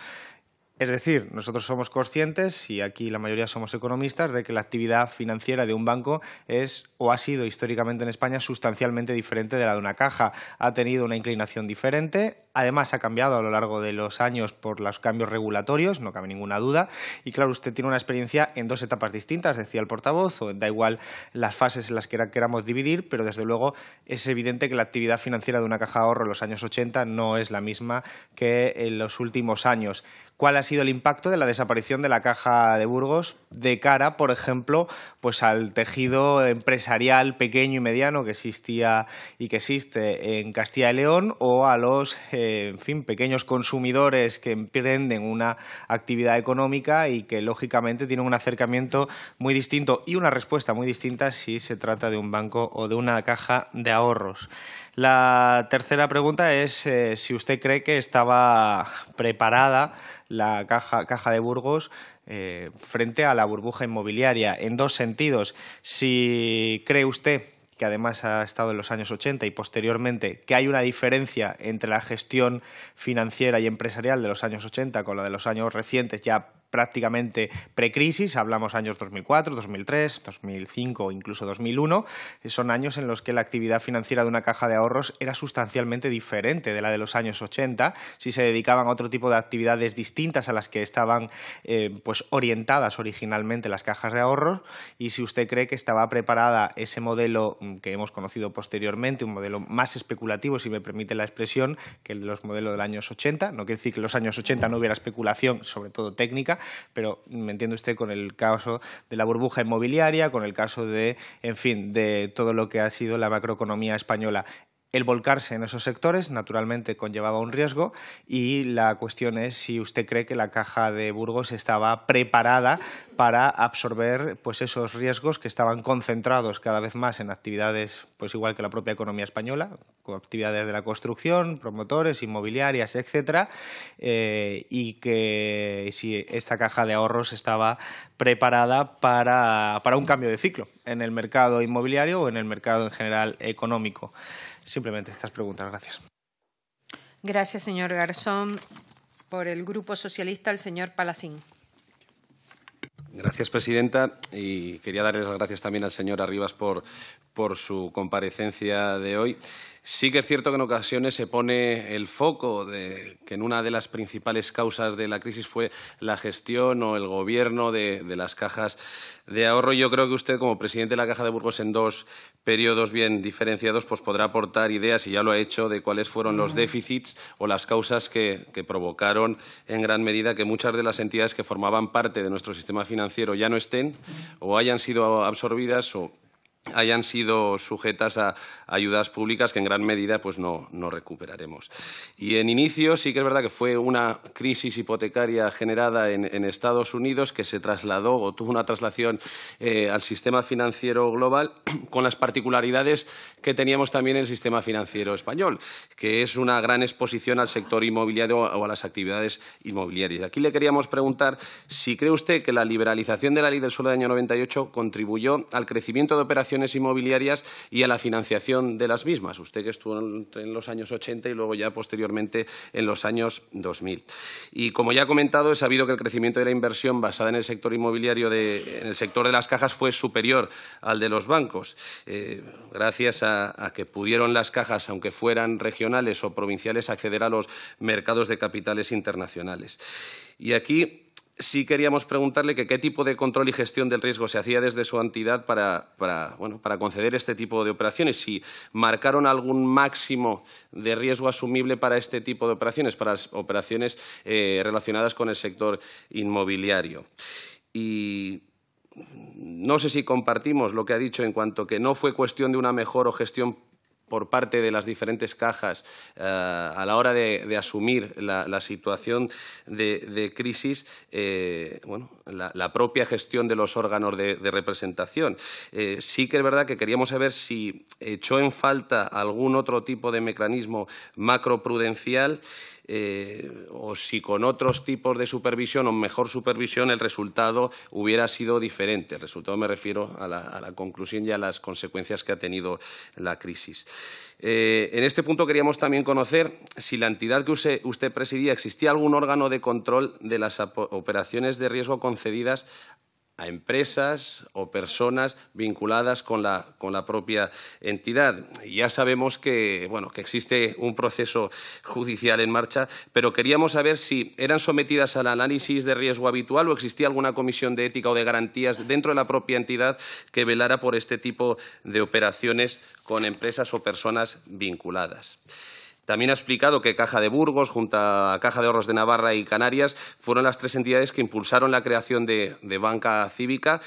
Es decir, nosotros somos conscientes, y aquí la mayoría somos economistas, de que la actividad financiera de un banco es o ha sido históricamente en España sustancialmente diferente de la de una caja. Ha tenido una inclinación diferente, además ha cambiado a lo largo de los años por los cambios regulatorios, no cabe ninguna duda, y claro, usted tiene una experiencia en dos etapas distintas, decía el portavoz, o da igual las fases en las que queramos dividir, pero desde luego es evidente que la actividad financiera de una caja de ahorro en los años 80 no es la misma que en los últimos años. ¿Cuál ha sido el impacto de la desaparición de la Caja de Burgos de cara, por ejemplo, pues al tejido empresarial pequeño y mediano que existía y que existe en Castilla y León, o a los pequeños consumidores que emprenden una actividad económica y que, lógicamente, tienen un acercamiento muy distinto y una respuesta muy distinta si se trata de un banco o de una caja de ahorros? La tercera pregunta es si usted cree que estaba preparada la Caja de Burgos frente a la burbuja inmobiliaria, en dos sentidos. Si cree usted, que además ha estado en los años 80 y posteriormente, que hay una diferencia entre la gestión financiera y empresarial de los años 80 con la de los años recientes, ya prácticamente precrisis, hablamos años 2004, 2003, 2005 o incluso 2001, son años en los que la actividad financiera de una caja de ahorros era sustancialmente diferente de la de los años 80, si se dedicaban a otro tipo de actividades distintas a las que estaban pues orientadas originalmente las cajas de ahorros, y si usted cree que estaba preparada ese modelo que hemos conocido posteriormente, un modelo más especulativo, si me permite la expresión, que el de los modelos de los años 80. No quiere decir que en los años 80 no hubiera especulación, sobre todo técnica, pero me entiende usted con el caso de la burbuja inmobiliaria, con el caso de, en fin, de todo lo que ha sido la macroeconomía española. El volcarse en esos sectores, naturalmente, conllevaba un riesgo, y la cuestión es si usted cree que la Caja de Burgos estaba preparada para absorber pues esos riesgos que estaban concentrados cada vez más en actividades, pues igual que la propia economía española, con actividades de la construcción, promotores, inmobiliarias, etcétera, y que si esta Caja de Ahorros estaba preparada para un cambio de ciclo en el mercado inmobiliario o en el mercado en general económico. Simplemente estas preguntas. Gracias. Gracias, señor Garzón. Por el Grupo Socialista, el señor Palacín. Gracias, presidenta. Y quería darles las gracias también al señor Arribas por su comparecencia de hoy. Sí que es cierto que en ocasiones se pone el foco de que en una de las principales causas de la crisis fue la gestión o el gobierno de las cajas de ahorro. Yo creo que usted, como presidente de la Caja de Burgos, en dos periodos bien diferenciados, pues podrá aportar ideas, y ya lo ha hecho, de cuáles fueron los déficits o las causas que provocaron en gran medida que muchas de las entidades que formaban parte de nuestro sistema financiero ya no estén o hayan sido absorbidas o hayan sido sujetas a ayudas públicas que en gran medida pues no recuperaremos. Y en inicio sí que es verdad que fue una crisis hipotecaria generada en Estados Unidos que se trasladó o tuvo una traslación al sistema financiero global, con las particularidades que teníamos también en el sistema financiero español, que es una gran exposición al sector inmobiliario o a las actividades inmobiliarias. Aquí le queríamos preguntar si cree usted que la liberalización de la Ley del Suelo del año 98 contribuyó al crecimiento de operaciones inmobiliarias y a la financiación de las mismas. Usted que estuvo en los años 80 y luego ya posteriormente en los años 2000. Y como ya ha comentado, he sabido que el crecimiento de la inversión basada en el sector inmobiliario, en el sector de las cajas, fue superior al de los bancos, gracias a que pudieron las cajas, aunque fueran regionales o provinciales, acceder a los mercados de capitales internacionales. Y aquí sí queríamos preguntarle qué tipo de control y gestión del riesgo se hacía desde su entidad para conceder este tipo de operaciones, si marcaron algún máximo de riesgo asumible para este tipo de operaciones, para las operaciones relacionadas con el sector inmobiliario. Y no sé si compartimos lo que ha dicho en cuanto que no fue cuestión de una mejor gestión por parte de las diferentes cajas a la hora de asumir la situación de crisis, la propia gestión de los órganos de representación. Sí que es verdad que queríamos saber si echó en falta algún otro tipo de mecanismo macroprudencial o si con otros tipos de supervisión o mejor supervisión el resultado hubiera sido diferente. El resultado me refiero a la conclusión y a las consecuencias que ha tenido la crisis. En este punto queríamos también conocer si la entidad que usted presidía existía algún órgano de control de las operaciones de riesgo concedidas a empresas o personas vinculadas con la propia entidad. Ya sabemos que existe un proceso judicial en marcha, pero queríamos saber si eran sometidas al análisis de riesgo habitual o existía alguna comisión de ética o de garantías dentro de la propia entidad que velara por este tipo de operaciones con empresas o personas vinculadas. También ha explicado que Caja de Burgos, junto a Caja de Ahorros de Navarra y Canarias, fueron las tres entidades que impulsaron la creación de banca cívica,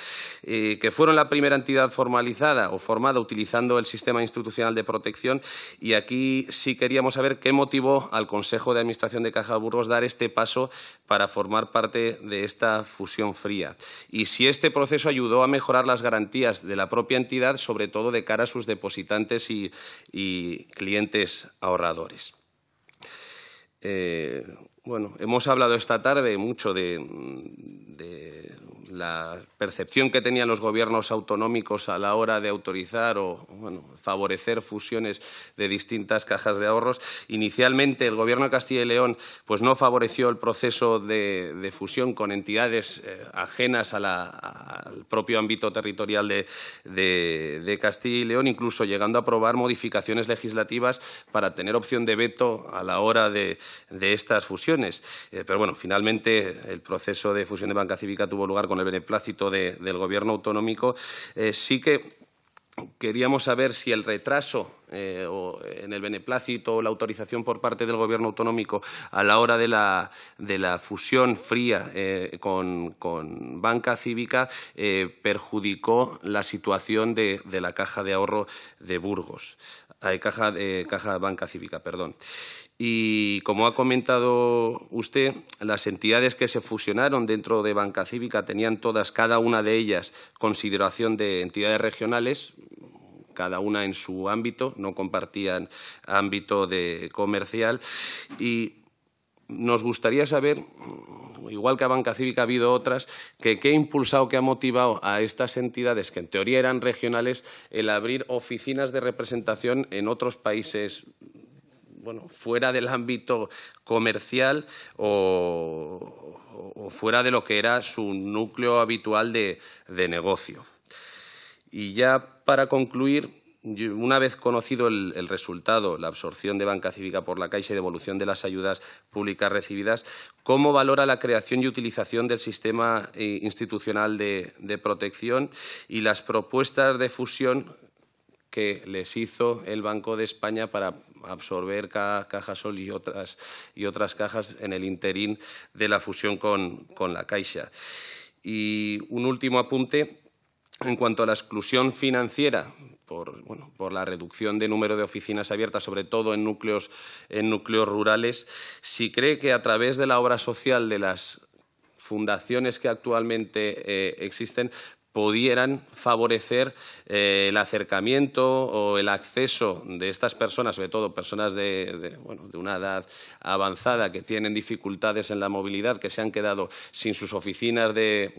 que fueron la primera entidad formalizada o formada utilizando el sistema institucional de protección. Y aquí sí queríamos saber qué motivó al Consejo de Administración de Caja de Burgos dar este paso para formar parte de esta fusión fría. Y si este proceso ayudó a mejorar las garantías de la propia entidad, sobre todo de cara a sus depositantes y clientes ahorradores. Hemos hablado esta tarde mucho de la percepción que tenían los gobiernos autonómicos a la hora de autorizar o favorecer fusiones de distintas cajas de ahorros. Inicialmente, el Gobierno de Castilla y León pues no favoreció el proceso de fusión con entidades ajenas al propio ámbito territorial de Castilla y León, incluso llegando a aprobar modificaciones legislativas para tener opción de veto a la hora de estas fusiones. Pero finalmente el proceso de fusión de banca cívica tuvo lugar con el beneplácito del Gobierno autonómico. Sí que queríamos saber si el retraso en el beneplácito o la autorización por parte del Gobierno autonómico a la hora de la fusión fría con banca cívica perjudicó la situación de la Caja de Ahorro de Burgos, Caja Banca Cívica, perdón. Y, como ha comentado usted, las entidades que se fusionaron dentro de Banca Cívica tenían todas, cada una de ellas, consideración de entidades regionales, cada una en su ámbito, no compartían ámbito comercial. Y nos gustaría saber, igual que a Banca Cívica ha habido otras, qué ha impulsado, qué ha motivado a estas entidades, que en teoría eran regionales, el abrir oficinas de representación en otros países bueno, fuera del ámbito comercial o fuera de lo que era su núcleo habitual de negocio. Y ya para concluir, una vez conocido el resultado, la absorción de Banca Cívica por la Caixa y devolución de las ayudas públicas recibidas, ¿cómo valora la creación y utilización del sistema institucional de protección y las propuestas de fusión que les hizo el Banco de España para absorber Cajasol y otras cajas en el interín de la fusión con la Caixa? Y un último apunte. En cuanto a la exclusión financiera, por la reducción de número de oficinas abiertas, sobre todo en núcleos rurales, si cree que a través de la obra social de las fundaciones que actualmente existen pudieran favorecer el acercamiento o el acceso de estas personas, sobre todo personas de una edad avanzada que tienen dificultades en la movilidad, que se han quedado sin sus oficinas de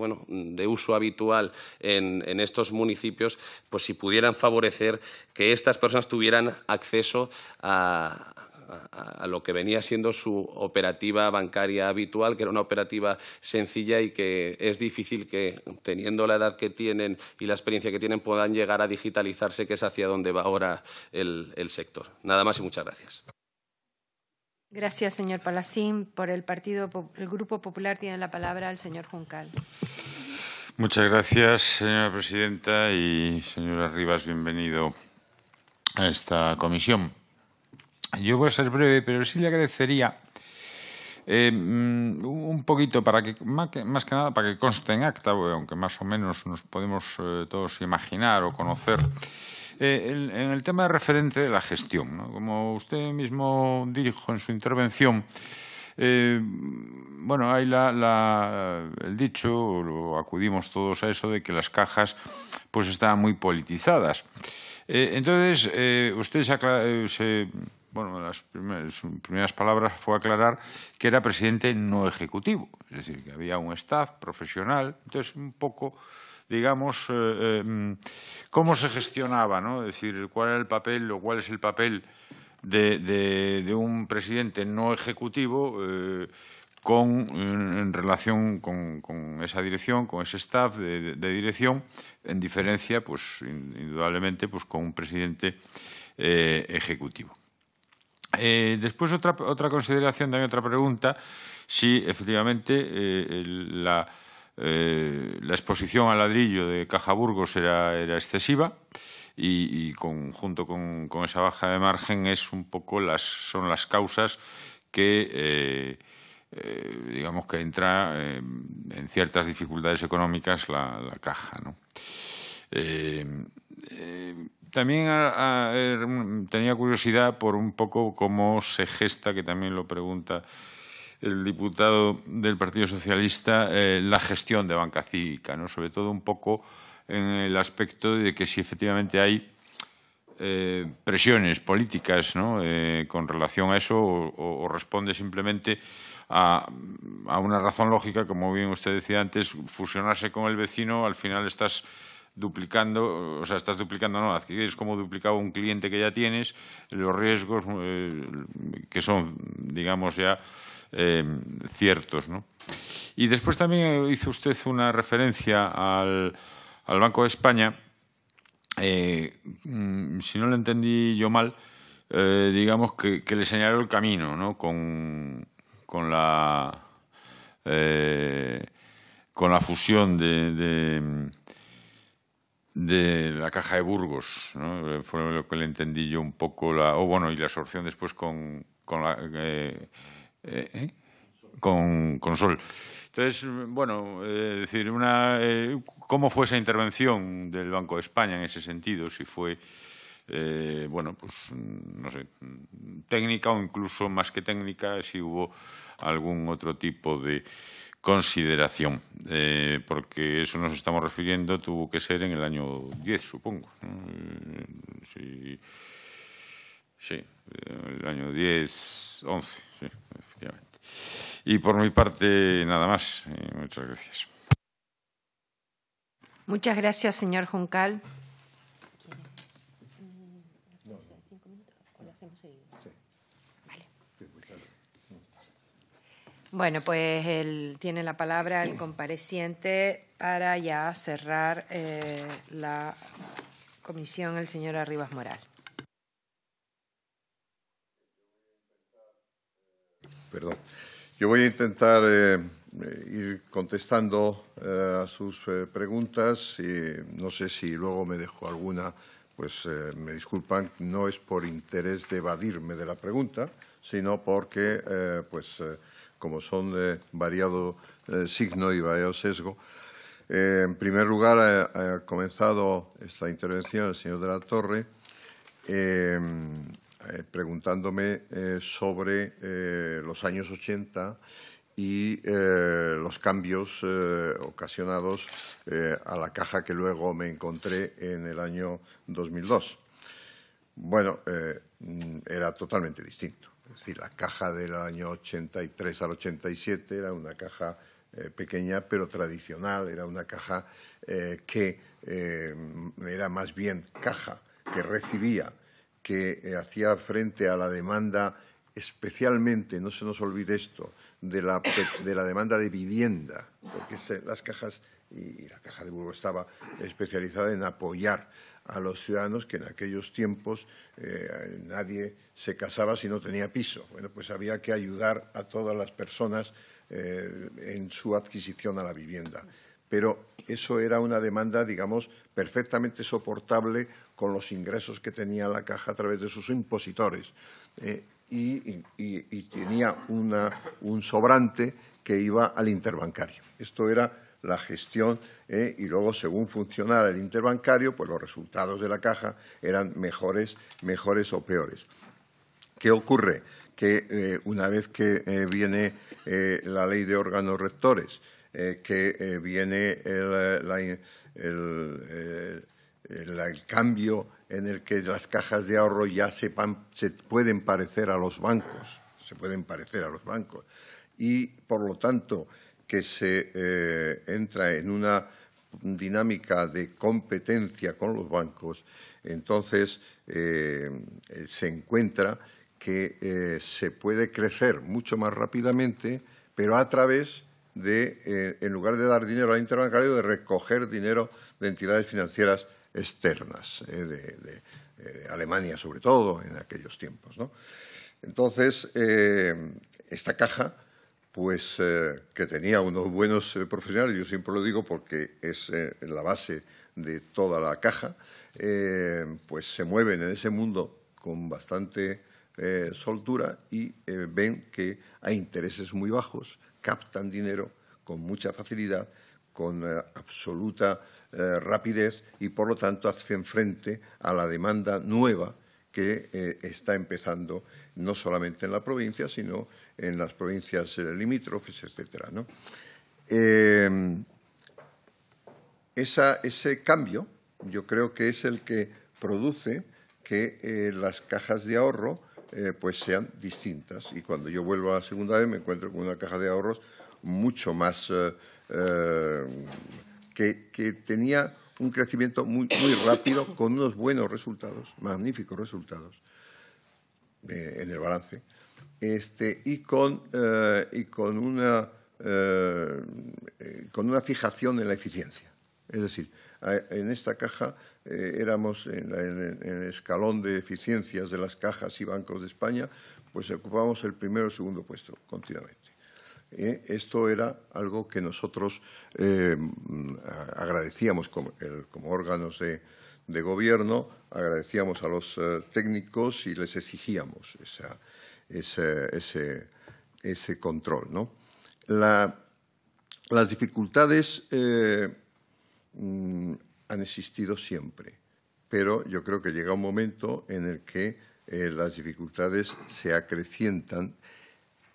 uso habitual en estos municipios, pues si pudieran favorecer que estas personas tuvieran acceso a lo que venía siendo su operativa bancaria habitual, que era una operativa sencilla y que es difícil que, teniendo la edad que tienen y la experiencia que tienen, puedan llegar a digitalizarse, que es hacia donde va ahora el sector. Nada más y muchas gracias. Gracias, señor Palacín. Por el Grupo Popular tiene la palabra el señor Juncal. Muchas gracias, señora presidenta, y señora Rivas, bienvenido a esta comisión. Yo voy a ser breve, pero sí le agradecería un poquito, para que más que nada para que conste en acta, aunque más o menos nos podemos todos imaginar o conocer, en el tema referente de la gestión, ¿no? Como usted mismo dijo en su intervención, hay el dicho, o acudimos todos a eso, de que las cajas pues estaban muy politizadas. Entonces, usted las primeras palabras fue aclarar que era presidente no ejecutivo, es decir, que había un staff profesional. Entonces, un poco, digamos, cómo se gestionaba, ¿no? Es decir, cuál era el papel o cuál es el papel de un presidente no ejecutivo en relación con esa dirección, con ese staff de dirección, en diferencia, pues indudablemente, pues con un presidente ejecutivo. Después otra consideración, también otra pregunta, si efectivamente la exposición al ladrillo de Caja Burgos era excesiva y junto con esa baja de margen es un poco son las causas que digamos que entra en ciertas dificultades económicas la Caja, ¿no? También tenía curiosidad por un poco cómo se gesta, que también lo pregunta el diputado del Partido Socialista, la gestión de Banca Cívica, ¿no? Sobre todo un poco en el aspecto de que si efectivamente hay presiones políticas, ¿no? Con relación a eso, o responde simplemente a una razón lógica, como bien usted decía antes, fusionarse con el vecino, al final estás duplicando, adquieres como duplicado un cliente que ya tienes, los riesgos que son, digamos, ya ciertos, ¿no? Y después también hizo usted una referencia al Banco de España. Si no lo entendí yo mal, digamos que le señaló el camino, ¿no? Con la fusión de la Caja de Burgos, ¿no? Fue lo que le entendí yo un poco, y la absorción después con Sol. Entonces, decir, ¿cómo fue esa intervención del Banco de España en ese sentido? Si fue, no sé, técnica o incluso más que técnica, si hubo algún otro tipo de consideración, porque eso nos estamos refiriendo, tuvo que ser en el año 10, supongo, ¿no? Sí, el año 10, 11, sí, efectivamente. Y por mi parte, nada más. Muchas gracias. Muchas gracias, señor Juncal. Vale. Bueno, pues tiene la palabra el compareciente para ya cerrar la comisión, el señor Arribas Moral. Perdón. Yo voy a intentar ir contestando a sus preguntas y no sé si luego me dejo alguna, pues me disculpan, no es por interés de evadirme de la pregunta, sino porque, como son de variado signo y variado sesgo, en primer lugar ha comenzado esta intervención el señor de la Torre preguntándome sobre los años 80 y los cambios ocasionados a la caja que luego me encontré en el año 2002. Bueno, era totalmente distinto. Es decir, la caja del año 83 al 87 era una caja pequeña pero tradicional, era una caja que era más bien caja que recibía, que hacía frente a la demanda, especialmente, no se nos olvide esto, de la demanda de vivienda, porque las cajas, y la Caja de Burgos estaba especializada en apoyar a los ciudadanos que en aquellos tiempos nadie se casaba si no tenía piso. Bueno, pues había que ayudar a todas las personas en su adquisición a la vivienda. Pero eso era una demanda, digamos, perfectamente soportable con los ingresos que tenía la Caja a través de sus impositores. Y tenía un sobrante que iba al interbancario. Esto era la gestión y luego, según funcionara el interbancario, pues los resultados de la Caja eran mejores o peores. ¿Qué ocurre? Que una vez que viene la ley de órganos rectores, que viene el cambio en el que las cajas de ahorro ya se pueden parecer a los bancos, y, por lo tanto, que se entra en una dinámica de competencia con los bancos, entonces se encuentra que se puede crecer mucho más rápidamente, pero a través de, en lugar de dar dinero al interbancario, de recoger dinero de entidades financieras externas, de Alemania sobre todo en aquellos tiempos, ¿no? Entonces, esta caja, pues que tenía unos buenos profesionales, yo siempre lo digo porque es la base de toda la caja, pues se mueven en ese mundo con bastante soltura y ven que hay intereses muy bajos, captan dinero con mucha facilidad, con absoluta rapidez y, por lo tanto, hacen frente a la demanda nueva que está empezando no solamente en la provincia, sino en las provincias limítrofes, etcétera, ¿no? Ese cambio yo creo que es el que produce que las cajas de ahorro pues sean distintas. Y cuando yo vuelvo a la segunda vez me encuentro con una caja de ahorros mucho más que tenía un crecimiento muy rápido, con unos buenos resultados, magníficos resultados en el balance, y con una fijación en la eficiencia. Es decir, en esta caja éramos en el escalón de eficiencias de las cajas y bancos de España, pues ocupábamos el primero o segundo puesto continuamente. Esto era algo que nosotros agradecíamos como órganos de gobierno, agradecíamos a los técnicos y les exigíamos ese control, ¿no? Las dificultades han existido siempre, pero yo creo que llega un momento en el que las dificultades se acrecientan,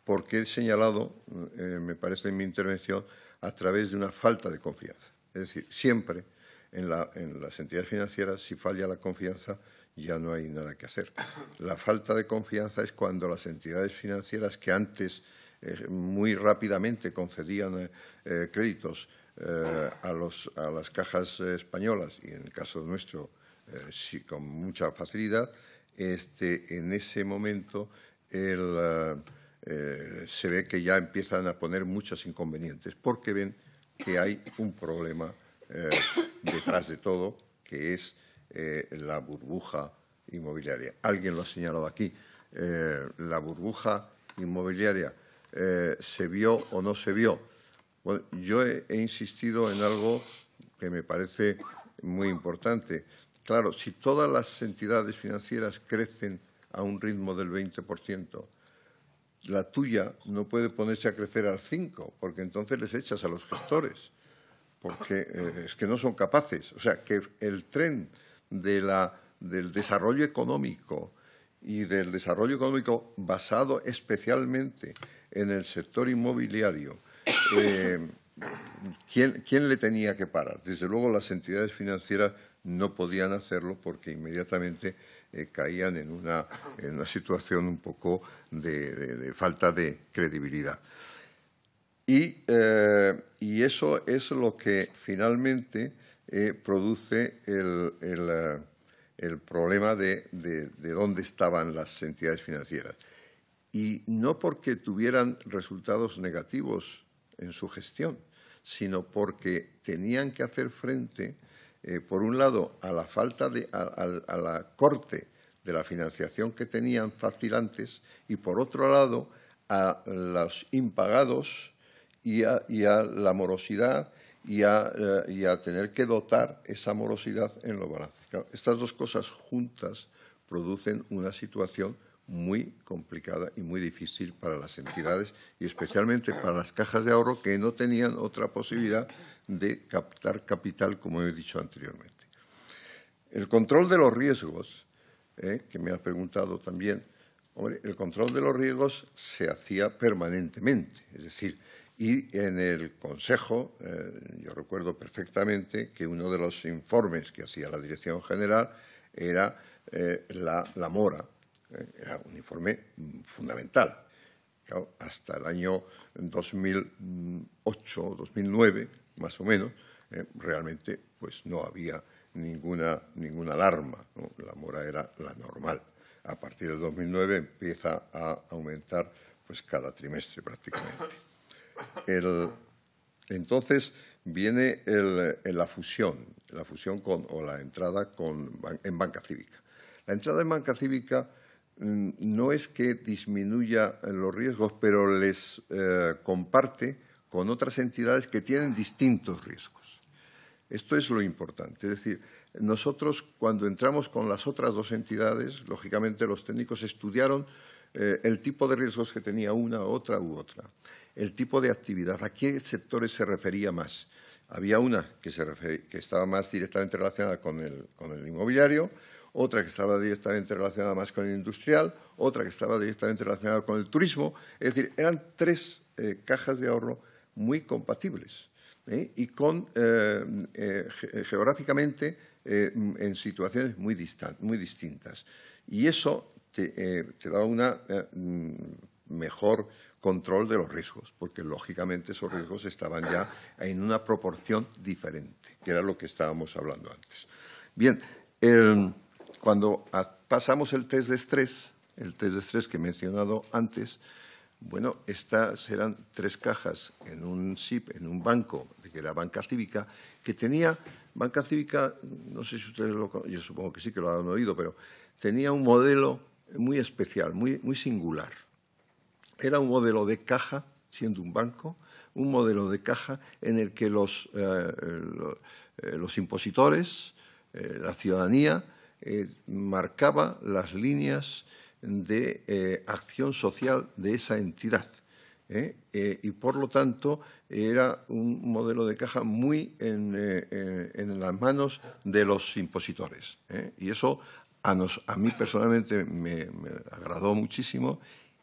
porque he señalado, me parece en mi intervención, a través de una falta de confianza. Es decir, siempre en las entidades financieras, si falla la confianza, ya no hay nada que hacer. La falta de confianza es cuando las entidades financieras que antes muy rápidamente concedían créditos a las cajas españolas, y en el caso nuestro sí, con mucha facilidad, en ese momento se ve que ya empiezan a poner muchos inconvenientes, porque ven que hay un problema detrás de todo, que es la burbuja inmobiliaria. Alguien lo ha señalado aquí. La burbuja inmobiliaria ¿se vio o no se vio? Bueno, yo he insistido en algo que me parece muy importante. Claro, si todas las entidades financieras crecen a un ritmo del 20%, la tuya no puede ponerse a crecer al 5%, porque entonces les echas a los gestores, porque es que no son capaces. O sea, que el tren del desarrollo económico y del desarrollo económico basado especialmente en el sector inmobiliario, ¿quién le tenía que parar? Desde luego las entidades financieras no podían hacerlo porque inmediatamente caían en una situación un poco de falta de credibilidad. Y eso es lo que finalmente produce el problema de dónde estaban las entidades financieras. Y no porque tuvieran resultados negativos en su gestión, sino porque tenían que hacer frente, por un lado, a la falta a la corte de la financiación que tenían fácil antes, y por otro lado, a los impagados y a la morosidad y a tener que dotar esa morosidad en los balances. Claro, estas dos cosas juntas producen una situación muy complicada y muy difícil para las entidades y especialmente para las cajas de ahorro que no tenían otra posibilidad de captar capital, como he dicho anteriormente. El control de los riesgos, que me ha preguntado también, hombre, el control de los riesgos se hacía permanentemente, es decir, y en el Consejo, yo recuerdo perfectamente que uno de los informes que hacía la Dirección General era la mora. Era un informe fundamental. Claro, hasta el año 2008 o 2009, más o menos, realmente pues no había ninguna alarma, ¿no? La mora era la normal. A partir del 2009 empieza a aumentar pues cada trimestre prácticamente. Entonces viene la fusión o la entrada en banca cívica. La entrada en banca cívica no es que disminuya los riesgos, pero les comparte con otras entidades que tienen distintos riesgos. Esto es lo importante. Es decir, nosotros cuando entramos con las otras dos entidades, lógicamente los técnicos estudiaron el tipo de riesgos que tenía una, otra u otra, el tipo de actividad, a qué sectores se refería más. Había una que estaba más directamente relacionada con el inmobiliario, otra que estaba directamente relacionada más con el industrial, otra que estaba directamente relacionada con el turismo. Es decir, eran tres cajas de ahorro muy compatibles y geográficamente en situaciones muy distintas. Y eso te da una mejor control de los riesgos, porque lógicamente esos riesgos estaban ya en una proporción diferente, que era lo que estábamos hablando antes. Bien, cuando pasamos el test de estrés que he mencionado antes, bueno, estas eran tres cajas en un SIP, en un banco, que era Banca Cívica, que tenía, Banca Cívica, no sé si ustedes lo conocen, yo supongo que sí que lo han oído, pero tenía un modelo muy especial, muy singular. Era un modelo de caja, siendo un banco, un modelo de caja en el que los impositores, la ciudadanía, marcaba las líneas de acción social de esa entidad. Y, por lo tanto, era un modelo de caja muy en las manos de los impositores. Y eso a mí personalmente me agradó muchísimo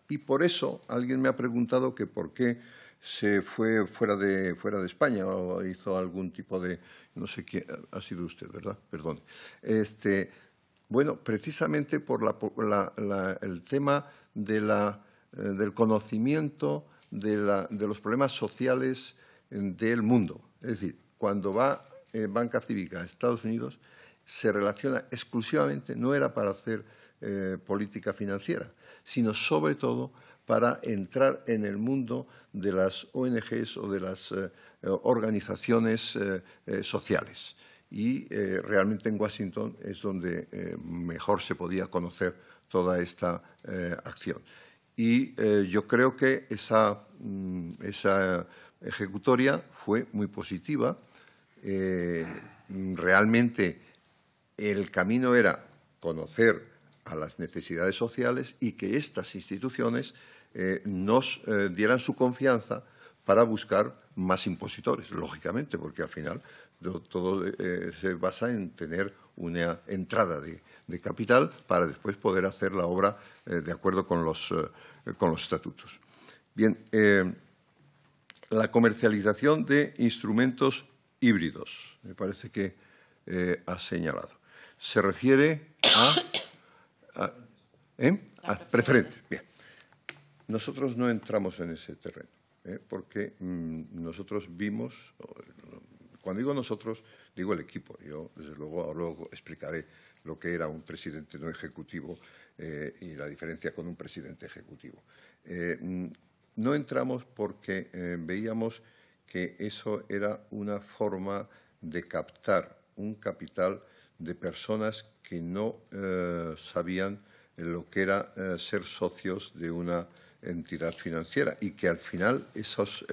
y por eso alguien me ha preguntado que por qué se fue fuera de España o hizo algún tipo de… No sé quién… Ha sido usted, ¿verdad? Perdón. Bueno, precisamente por el tema del conocimiento de los problemas sociales del mundo. Es decir, cuando va Banca Cívica a Estados Unidos, se relaciona exclusivamente, no era para hacer política financiera, sino sobre todo para entrar en el mundo de las ONGs o de las organizaciones sociales. Y realmente en Washington es donde mejor se podía conocer toda esta acción. Y yo creo que esa ejecutoria fue muy positiva. Realmente el camino era conocer a las necesidades sociales y que estas instituciones nos dieran su confianza para buscar más impositores, lógicamente, porque al final todo se basa en tener una entrada de capital para después poder hacer la obra de acuerdo con los estatutos. Bien, la comercialización de instrumentos híbridos, me parece que ha señalado. Se refiere a preferentes. Bien. Nosotros no entramos en ese terreno, porque nosotros vimos, cuando digo nosotros, digo el equipo. Yo, desde luego explicaré lo que era un presidente no ejecutivo y la diferencia con un presidente ejecutivo. No entramos porque veíamos que eso era una forma de captar un capital de personas que no sabían lo que era ser socios de una entidad financiera y que al final esos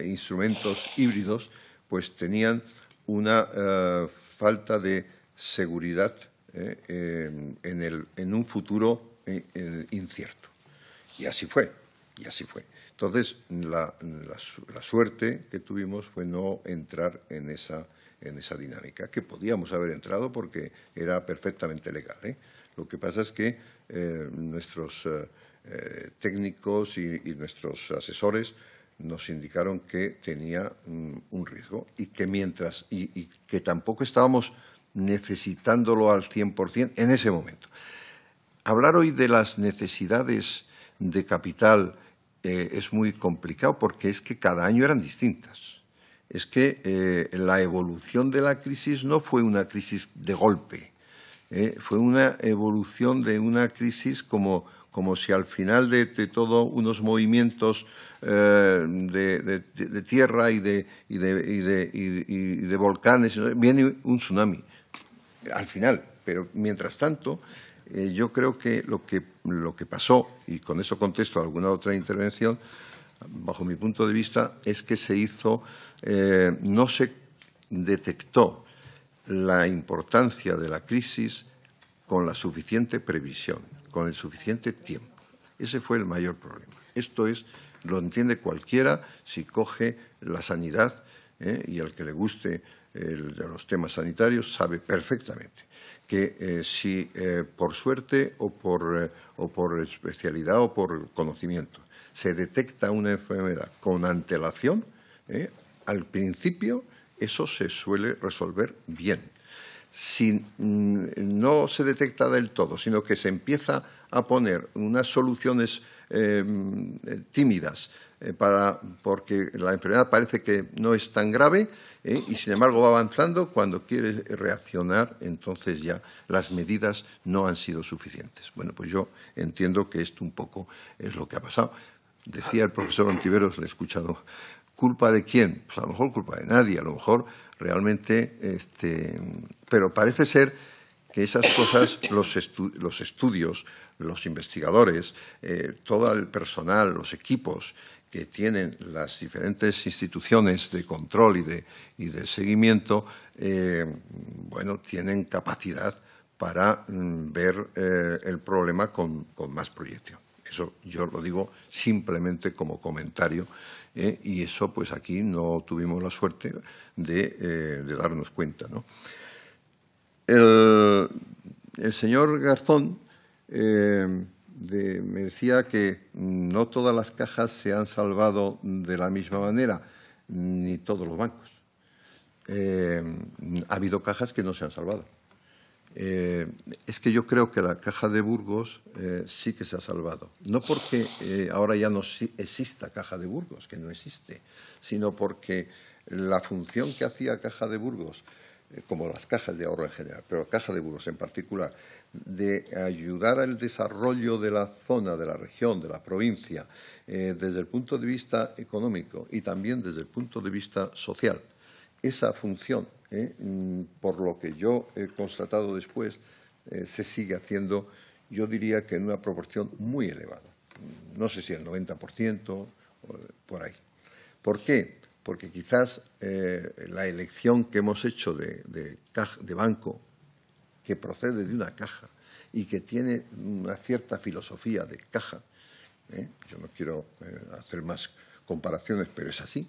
instrumentos híbridos pues tenían una falta de seguridad en un futuro incierto. Y así fue. Entonces, la suerte que tuvimos fue no entrar en esa dinámica, que podíamos haber entrado porque era perfectamente legal. Lo que pasa es que nuestros técnicos y nuestros asesores nos indicaron que tenía un riesgo y que que tampoco estábamos necesitándolo al 100% en ese momento. Hablar hoy de las necesidades de capital es muy complicado porque es que cada año eran distintas. Es que la evolución de la crisis no fue una crisis de golpe, fue una evolución de una crisis como si al final de todo unos movimientos de tierra y de volcanes viene un tsunami al final. Pero mientras tanto, yo creo que lo que pasó, y con eso contesto a alguna otra intervención, bajo mi punto de vista, es que no se detectó la importancia de la crisis con la suficiente previsión, con el suficiente tiempo. Ese fue el mayor problema. Esto lo entiende cualquiera si coge la sanidad, y al que le guste los temas sanitarios sabe perfectamente que si por suerte o por especialidad o por conocimiento se detecta una enfermedad con antelación, al principio eso se suele resolver bien. Si no se detecta del todo, sino que se empieza a poner unas soluciones tímidas porque la enfermedad parece que no es tan grave y, sin embargo, va avanzando, cuando quiere reaccionar, entonces ya las medidas no han sido suficientes. Bueno, pues yo entiendo que esto un poco es lo que ha pasado. Decía el profesor Ontiveros, le he escuchado, ¿culpa de quién? Pues a lo mejor culpa de nadie, a lo mejor realmente, pero parece ser que esas cosas, los estudios, los investigadores, todo el personal, los equipos que tienen las diferentes instituciones de control y de seguimiento, bueno, tienen capacidad para ver el problema con más proyección. Eso yo lo digo simplemente como comentario, y eso pues aquí no tuvimos la suerte de darnos cuenta, ¿no? El señor Garzón me decía que no todas las cajas se han salvado de la misma manera, ni todos los bancos. Ha habido cajas que no se han salvado. Es que yo creo que la Caja de Burgos sí que se ha salvado. No porque ahora ya no exista Caja de Burgos, que no existe, sino porque la función que hacía Caja de Burgos, como las cajas de ahorro en general, pero Caja de Burgos en particular, de ayudar al desarrollo de la zona, de la región, de la provincia, desde el punto de vista económico y también desde el punto de vista social. Esa función, por lo que yo he constatado después, se sigue haciendo, yo diría que en una proporción muy elevada. No sé si el 90%, por ahí. ¿Por qué? Porque quizás la elección que hemos hecho de banco, que procede de una caja y que tiene una cierta filosofía de caja, yo no quiero hacer más comparaciones, pero es así,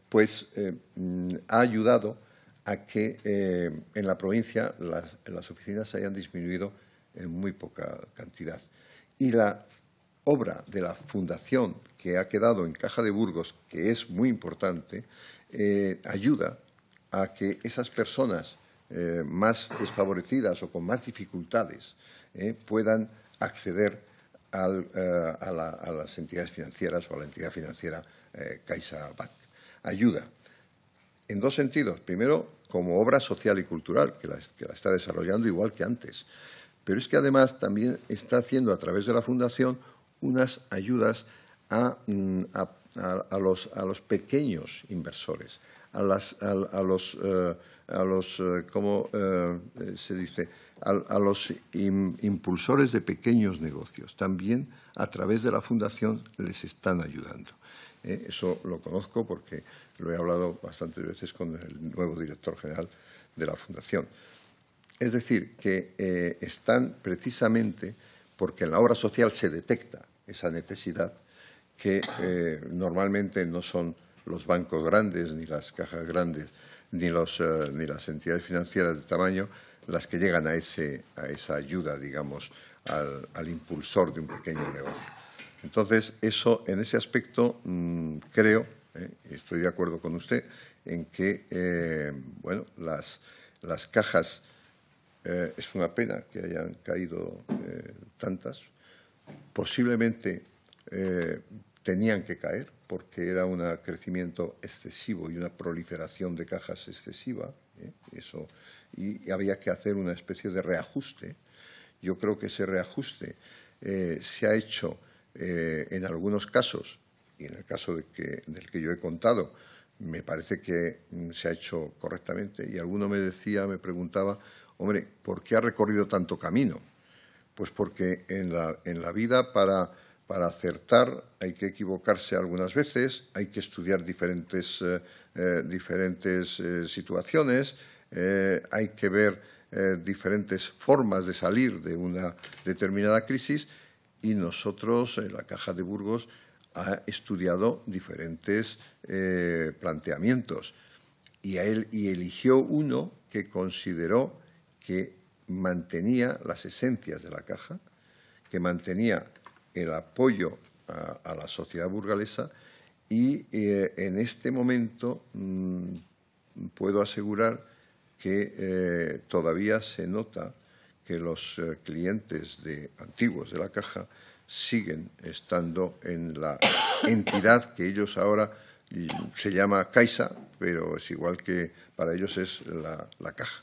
pues ha ayudado a que en la provincia las oficinas se hayan disminuido en muy poca cantidad. Y la obra de la fundación que ha quedado en Caja de Burgos, que es muy importante, ayuda a que esas personas más desfavorecidas o con más dificultades puedan acceder a las entidades financieras o a la entidad financiera CaixaBank. Ayuda en dos sentidos. Primero, como obra social y cultural, que la está desarrollando igual que antes. Pero es que además también está haciendo a través de la Fundación unas ayudas a los pequeños inversores, a los impulsores de pequeños negocios. También a través de la Fundación les están ayudando. Eso lo conozco porque lo he hablado bastantes veces con el nuevo director general de la Fundación. Es decir, que están precisamente porque en la obra social se detecta esa necesidad que normalmente no son los bancos grandes, ni las cajas grandes, ni las entidades financieras de tamaño las que llegan a esa ayuda, digamos, al impulsor de un pequeño negocio. Entonces, eso, en ese aspecto, creo, estoy de acuerdo con usted, en que, bueno, las cajas, es una pena que hayan caído tantas, posiblemente tenían que caer porque era un crecimiento excesivo y una proliferación de cajas excesiva, y había que hacer una especie de reajuste. Yo creo que ese reajuste se ha hecho en algunos casos, y en el caso del que yo he contado, me parece que se ha hecho correctamente. Y alguno me preguntaba, hombre, ¿por qué ha recorrido tanto camino? Pues porque en la vida para acertar hay que equivocarse algunas veces, hay que estudiar diferentes situaciones, hay que ver diferentes formas de salir de una determinada crisis, y nosotros, en la Caja de Burgos, ha estudiado diferentes planteamientos y eligió uno que consideró que mantenía las esencias de la Caja, que mantenía el apoyo a la sociedad burgalesa, y en este momento puedo asegurar que todavía se nota que los clientes antiguos de la Caja siguen estando en la entidad que ellos ahora se llama Caixa, pero es igual que para ellos es la Caja.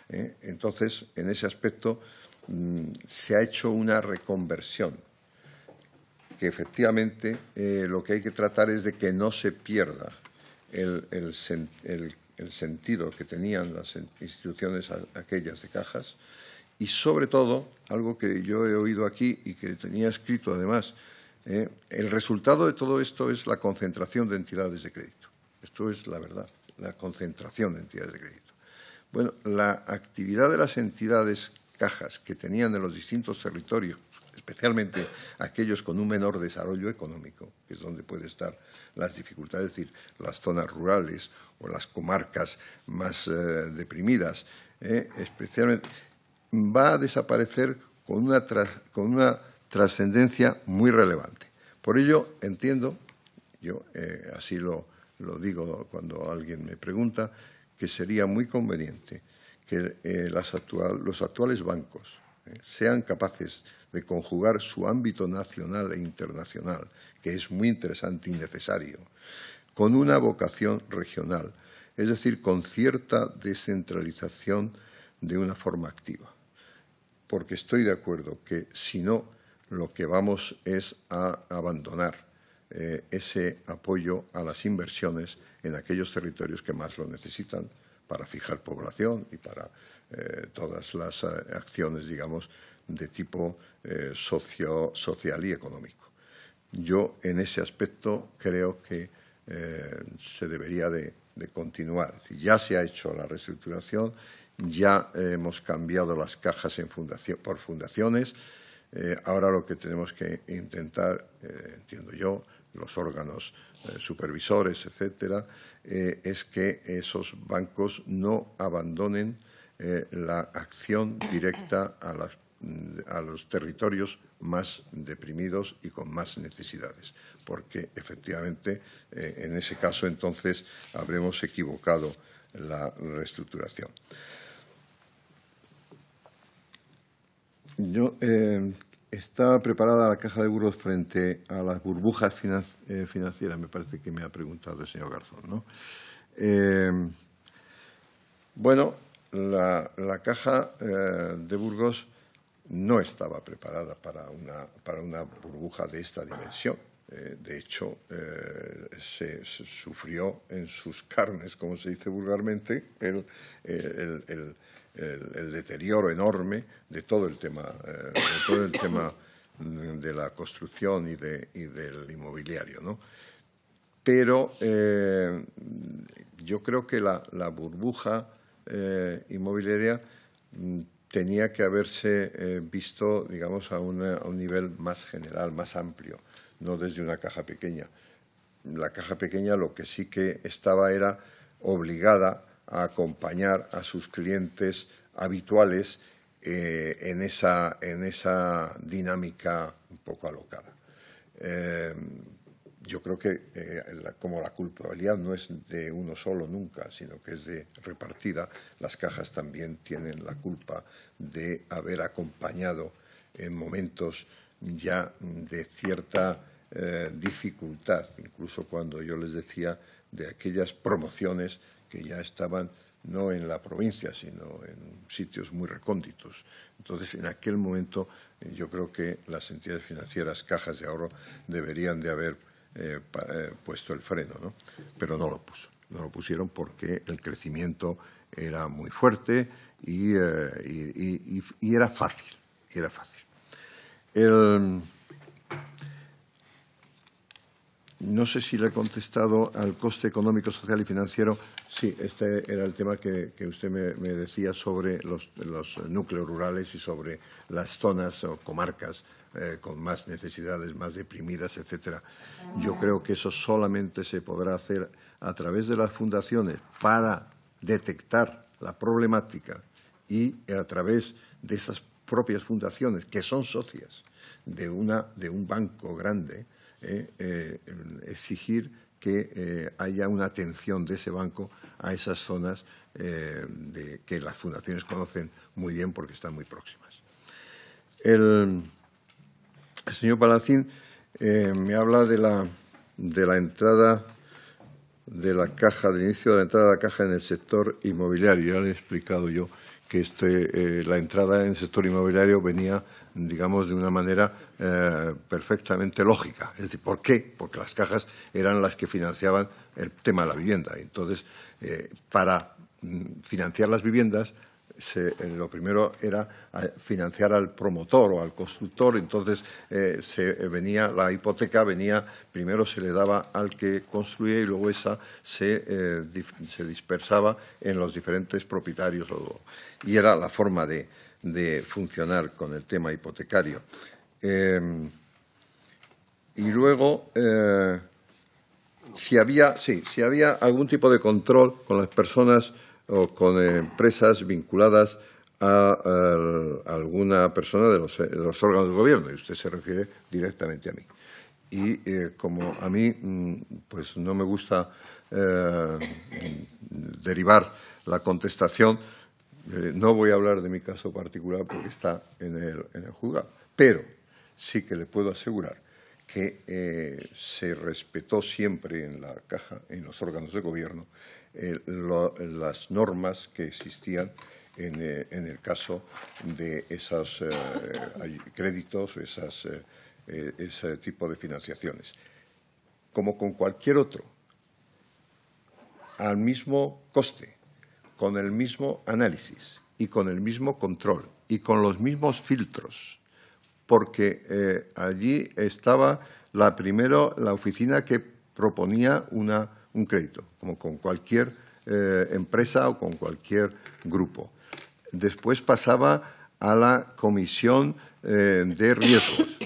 Entonces, en ese aspecto se ha hecho una reconversión que efectivamente lo que hay que tratar es de que no se pierda el sentido que tenían las instituciones aquellas de cajas, y sobre todo, algo que yo he oído aquí y que tenía escrito además, el resultado de todo esto es la concentración de entidades de crédito. Esto es la verdad, la concentración de entidades de crédito. Bueno, la actividad de las entidades cajas que tenían en los distintos territorios, especialmente aquellos con un menor desarrollo económico, que es donde pueden estar las dificultades, es decir, las zonas rurales o las comarcas más deprimidas, especialmente, va a desaparecer con una trascendencia muy relevante. Por ello, entiendo, yo así lo digo cuando alguien me pregunta, que sería muy conveniente que los actuales bancos sean capaces de conjugar su ámbito nacional e internacional, que es muy interesante y necesario, con una vocación regional, es decir, con cierta descentralización de una forma activa. porque estoy de acuerdo que, si no, lo que vamos es a abandonar ese apoyo a las inversiones en aquellos territorios que más lo necesitan para fijar población y para todas las acciones, digamos, de tipo social y económico. Yo, en ese aspecto, creo que se debería de continuar. Es decir, ya se ha hecho la reestructuración, ya hemos cambiado las cajas por fundaciones. Ahora lo que tenemos que intentar, entiendo yo, los órganos supervisores, etcétera, es que esos bancos no abandonen la acción directa a los territorios más deprimidos y con más necesidades, porque efectivamente en ese caso entonces habremos equivocado la reestructuración. ¿Está preparada la Caja de Burgos frente a las burbujas financieras? Me parece que me ha preguntado el señor Garzón, ¿no? Bueno, la Caja de Burgos no estaba preparada para una burbuja de esta dimensión. De hecho, se sufrió en sus carnes, como se dice vulgarmente, el deterioro enorme de todo el tema de la construcción y del inmobiliario, ¿no? Pero yo creo que la burbuja inmobiliaria tenía que haberse visto, digamos, a un nivel más general, más amplio, no desde una caja pequeña. La caja pequeña lo que sí que estaba era obligada a acompañar a sus clientes habituales en esa dinámica un poco alocada. Yo creo que como la culpabilidad no es de uno solo nunca, sino que es repartida, las cajas también tienen la culpa de haber acompañado en momentos ya de cierta dificultad, incluso cuando yo les decía de aquellas promociones que ya estaban no en la provincia, sino en sitios muy recónditos. Entonces, en aquel momento, yo creo que las entidades financieras, cajas de ahorro, deberían de haber puesto el freno, ¿no? Pero no lo puso. No lo pusieron porque el crecimiento era muy fuerte y era fácil. No sé si le he contestado al coste económico, social y financiero. Sí, este era el tema que usted me decía sobre los núcleos rurales y sobre las zonas o comarcas con más necesidades, más deprimidas, etcétera. Yo creo que eso solamente se podrá hacer a través de las fundaciones para detectar la problemática y a través de esas propias fundaciones, que son socias de un banco grande, exigir que haya una atención de ese banco a esas zonas que las fundaciones conocen muy bien porque están muy próximas. El señor Palacín me habla de la entrada de la caja, del inicio de la entrada de la caja en el sector inmobiliario. Ya le he explicado yo que la entrada en el sector inmobiliario venía, digamos, de una manera perfectamente lógica. Es decir, ¿por qué? Porque las cajas eran las que financiaban el tema de la vivienda. Entonces, para financiar las viviendas, lo primero era financiar al promotor o al constructor. Entonces, la hipoteca primero se le daba al que construía y luego esa se dispersaba en los diferentes propietarios. Y era la forma de funcionar con el tema hipotecario. Y luego, si había algún tipo de control con las personas o con empresas vinculadas a alguna persona de los órganos del Gobierno, y usted se refiere directamente a mí. Y como a mí pues no me gusta derivar la contestación, no voy a hablar de mi caso particular porque está en el juzgado, pero sí que le puedo asegurar que se respetó siempre en la caja, en los órganos de Gobierno, las normas que existían en el caso de esos créditos o ese tipo de financiaciones. Como con cualquier otro, al mismo coste, con el mismo análisis y con el mismo control y con los mismos filtros, porque allí estaba la oficina que proponía un crédito, como con cualquier empresa o con cualquier grupo. Después pasaba a la comisión de riesgos,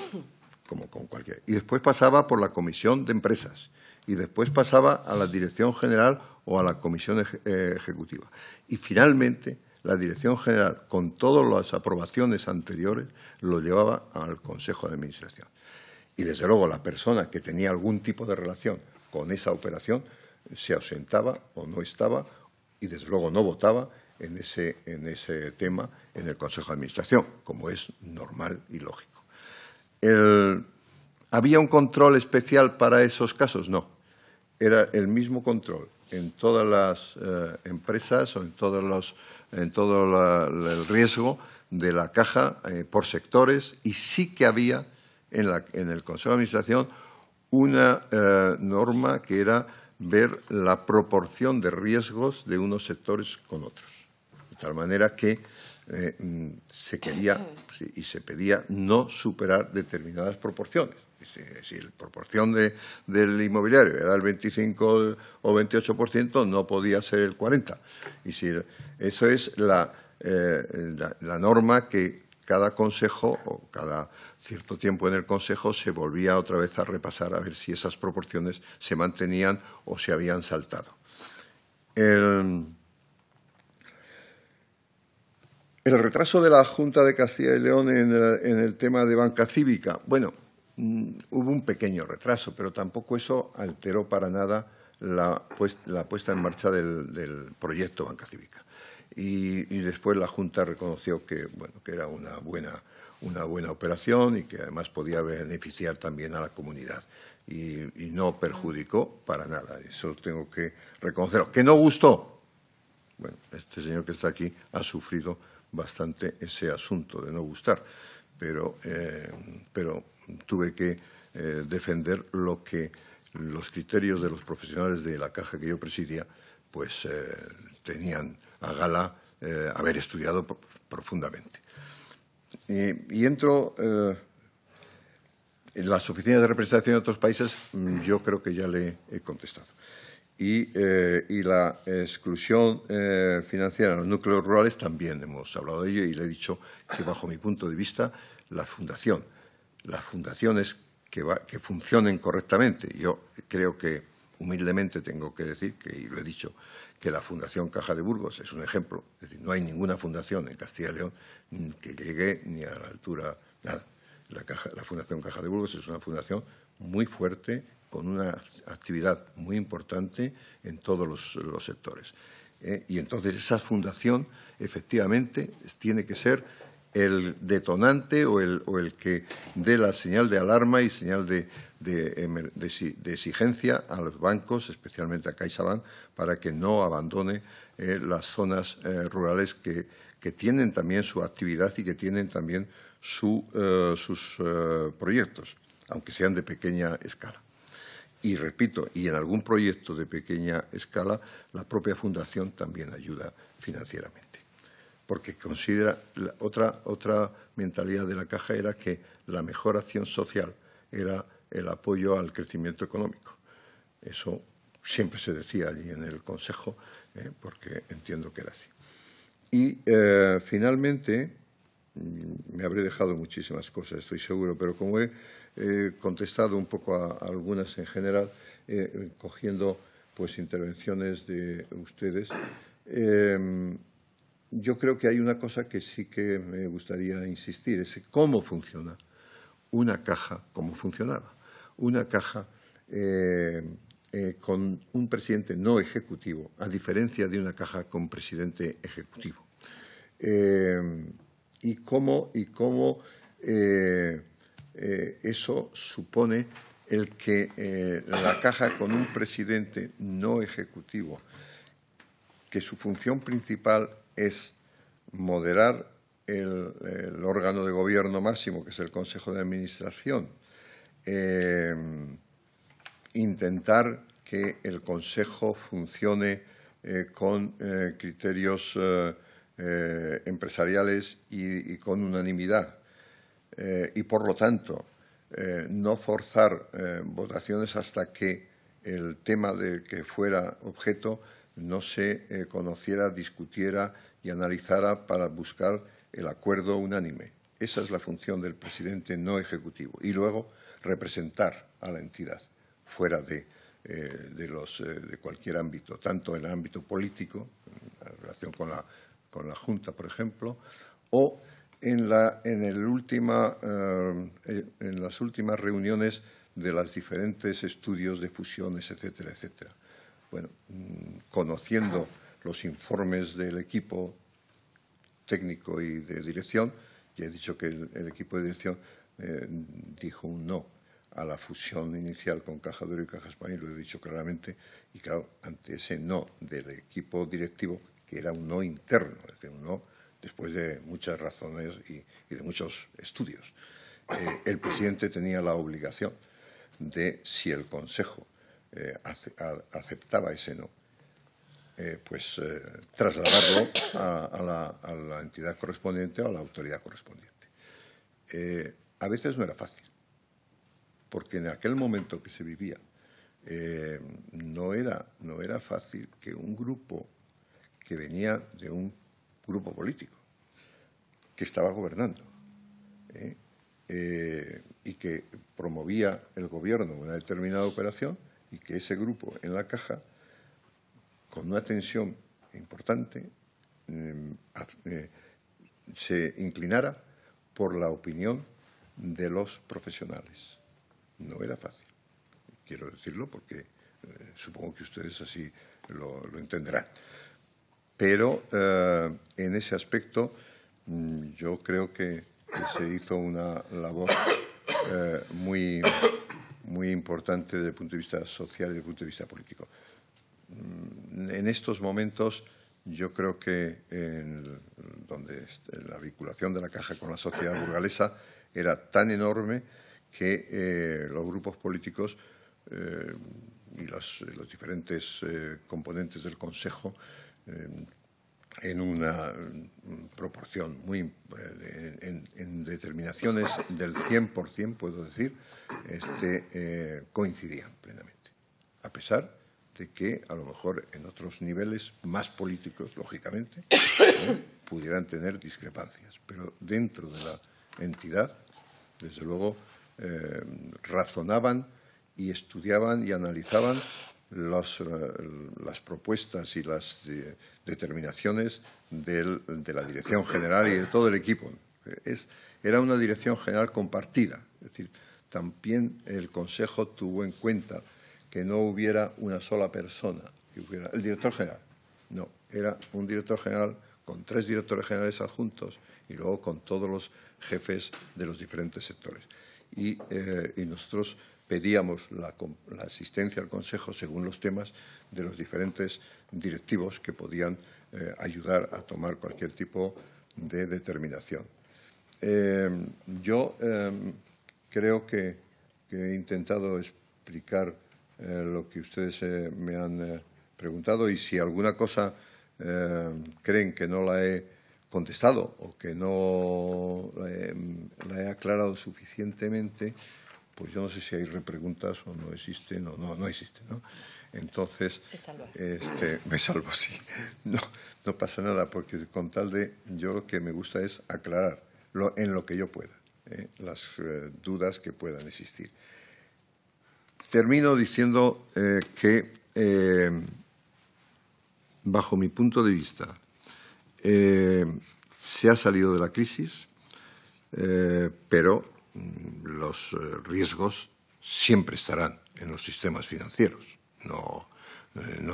como con cualquier. Y después pasaba por la comisión de empresas. Y después pasaba a la dirección general o a la comisión ejecutiva. Y finalmente, la dirección general, con todas las aprobaciones anteriores, lo llevaba al Consejo de Administración. Y, desde luego, la persona que tenía algún tipo de relación con esa operación se ausentaba o no estaba y, desde luego, no votaba en ese tema en el Consejo de Administración, como es normal y lógico. ¿Había un control especial para esos casos? No. Era el mismo control en todas las empresas o en todo el riesgo de la caja por sectores, y sí que había en el Consejo de Administración una norma que era ver la proporción de riesgos de unos sectores con otros. De tal manera que se quería y se pedía no superar determinadas proporciones. Si la proporción del inmobiliario era el 25 o 28%, no podía ser el 40%. Y si eso es la norma que cada consejo o cada cierto tiempo en el consejo se volvía otra vez a repasar a ver si esas proporciones se mantenían o se habían saltado. El retraso de la Junta de Castilla y León en el tema de banca cívica, bueno, hubo un pequeño retraso, pero tampoco eso alteró para nada la puesta en marcha del proyecto banca cívica. Y después la Junta reconoció que era una buena operación y que además podía beneficiar también a la comunidad y no perjudicó para nada. Eso tengo que reconocerlo. ¿Que no gustó? Bueno, este señor que está aquí ha sufrido bastante ese asunto de no gustar, pero tuve que defender lo que los criterios de los profesionales de la caja que yo presidía pues tenían a gala haber estudiado profundamente. Y entro en las oficinas de representación de otros países, yo creo que ya le he contestado. Y la exclusión financiera en los núcleos rurales también hemos hablado de ello y le he dicho que, bajo mi punto de vista, las fundaciones que funcionen correctamente. Yo creo que, humildemente, tengo que decir, y lo he dicho, que la Fundación Caja de Burgos es un ejemplo. Es decir, no hay ninguna fundación en Castilla y León que llegue ni a la altura, nada. La Fundación Caja de Burgos es una fundación muy fuerte, con una actividad muy importante en todos los sectores. Y entonces esa fundación, efectivamente, tiene que ser el detonante o el que dé la señal de alarma y señal de exigencia a los bancos, especialmente a CaixaBank, para que no abandone las zonas rurales que tienen también su actividad y que tienen también sus proyectos, aunque sean de pequeña escala. Y repito, y en algún proyecto de pequeña escala, la propia Fundación también ayuda financieramente. Porque considera otra mentalidad de la Caja era que la mejor acción social era el apoyo al crecimiento económico. Eso siempre se decía allí en el Consejo, porque entiendo que era así. Y finalmente, me habré dejado muchísimas cosas, estoy seguro, pero como he contestado un poco a algunas en general, cogiendo pues intervenciones de ustedes, yo creo que hay una cosa que sí que me gustaría insistir, es cómo funciona una caja, cómo funcionaba. Una caja con un presidente no ejecutivo, a diferencia de una caja con presidente ejecutivo. Y cómo eso supone el que la caja con un presidente no ejecutivo, que su función principal es moderar el órgano de gobierno máximo, que es el Consejo de Administración, intentar que el Consejo funcione con criterios empresariales y con unanimidad, y por lo tanto no forzar votaciones hasta que el tema del que fuera objeto no se conociera, discutiera y analizara para buscar el acuerdo unánime. Esa es la función del presidente no ejecutivo. Y luego representar a la entidad fuera de cualquier ámbito, tanto en el ámbito político, en relación con la Junta, por ejemplo, o en las últimas reuniones de los diferentes estudios de fusiones, etcétera, etcétera. Bueno, conociendo los informes del equipo técnico y de dirección, ya he dicho que el equipo de dirección dijo un no a la fusión inicial con Caja Duero y Caja Española, lo he dicho claramente, y claro, ante ese no del equipo directivo, que era un no interno, es decir, un no después de muchas razones y de muchos estudios, el presidente tenía la obligación de, si el Consejo aceptaba ese no, pues trasladarlo a la entidad correspondiente o a la autoridad correspondiente. A veces no era fácil, porque en aquel momento que se vivía no era fácil que un grupo que venía de un grupo político que estaba gobernando y que promovía el gobierno una determinada operación, y que ese grupo en la Caja, con una tensión importante, se inclinara por la opinión de los profesionales. No era fácil. Quiero decirlo porque supongo que ustedes así lo entenderán. Pero en ese aspecto yo creo que se hizo una labor muy importante desde el punto de vista social y desde el punto de vista político. En estos momentos yo creo que donde la vinculación de la Caja con la sociedad burgalesa era tan enorme que los grupos políticos y los diferentes componentes del Consejo, en una proporción muy en determinaciones del 100%, puedo decir, coincidían plenamente, a pesar de que a lo mejor en otros niveles más políticos, lógicamente, pudieran tener discrepancias, pero dentro de la entidad, desde luego, razonaban y estudiaban y analizaban las propuestas y las determinaciones de la dirección general y de todo el equipo. Era una dirección general compartida, es decir, también el Consejo tuvo en cuenta que no hubiera una sola persona, que hubiera el director general. No, era un director general con 3 directores generales adjuntos y luego con todos los jefes de los diferentes sectores. Y nosotros pedíamos la asistencia al Consejo según los temas de los diferentes directivos que podían ayudar a tomar cualquier tipo de determinación. Yo creo que he intentado explicar lo que ustedes me han preguntado, y si alguna cosa creen que no la he contestado o que no la he aclarado suficientemente, pues yo no sé si hay repreguntas o no existen o no existen, ¿no? Entonces, me salvo, sí. No pasa nada, porque con tal de, yo lo que me gusta es aclarar en lo que yo pueda, las dudas que puedan existir. Termino diciendo que, bajo mi punto de vista, se ha salido de la crisis, pero los riesgos siempre estarán en los sistemas financieros. No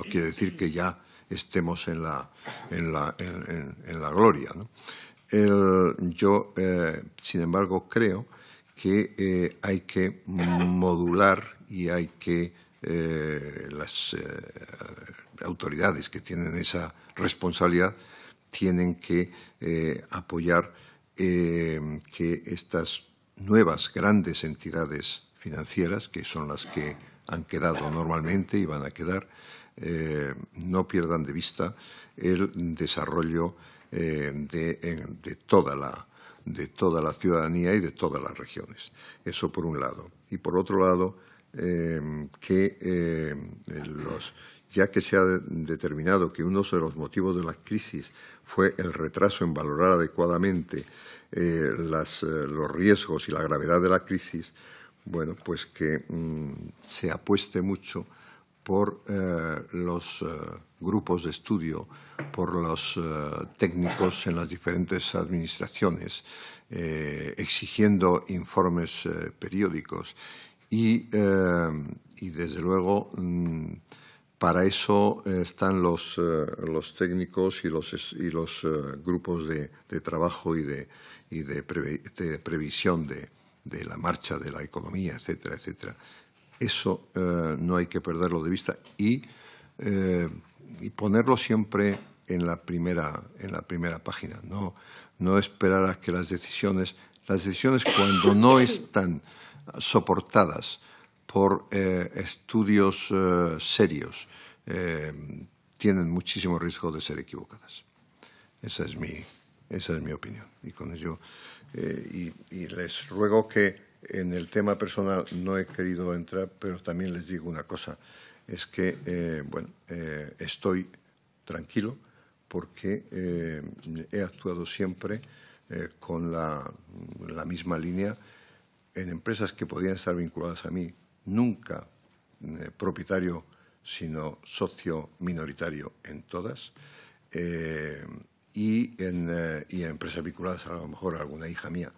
quiere decir que ya estemos en la gloria, ¿no? Yo, sin embargo, creo que hay que modular y hay que las autoridades que tienen esa responsabilidad tienen que apoyar que estas nuevas grandes entidades financieras, que son las que han quedado normalmente y van a quedar, no pierdan de vista el desarrollo de toda la ciudadanía y de todas las regiones. Eso por un lado. Y por otro lado, ya que se ha determinado que uno de los motivos de la crisis fue el retraso en valorar adecuadamente los riesgos y la gravedad de la crisis, bueno, pues que se apueste mucho por los grupos de estudio, por los técnicos en las diferentes administraciones, exigiendo informes periódicos y desde luego, para eso están los técnicos y los grupos de trabajo y de previsión de la marcha de la economía, etcétera, etcétera. Eso no hay que perderlo de vista y ponerlo siempre en la primera página. No esperar a que las decisiones cuando no están soportadas por estudios serios tienen muchísimo riesgo de ser equivocadas. Esa es mi opinión. Y con ello y les ruego que en el tema personal no he querido entrar, pero también les digo una cosa, es que estoy tranquilo porque he actuado siempre con la misma línea en empresas que podían estar vinculadas a mí, nunca propietario, sino socio minoritario en todas, y en empresas vinculadas a lo mejor a alguna hija mía.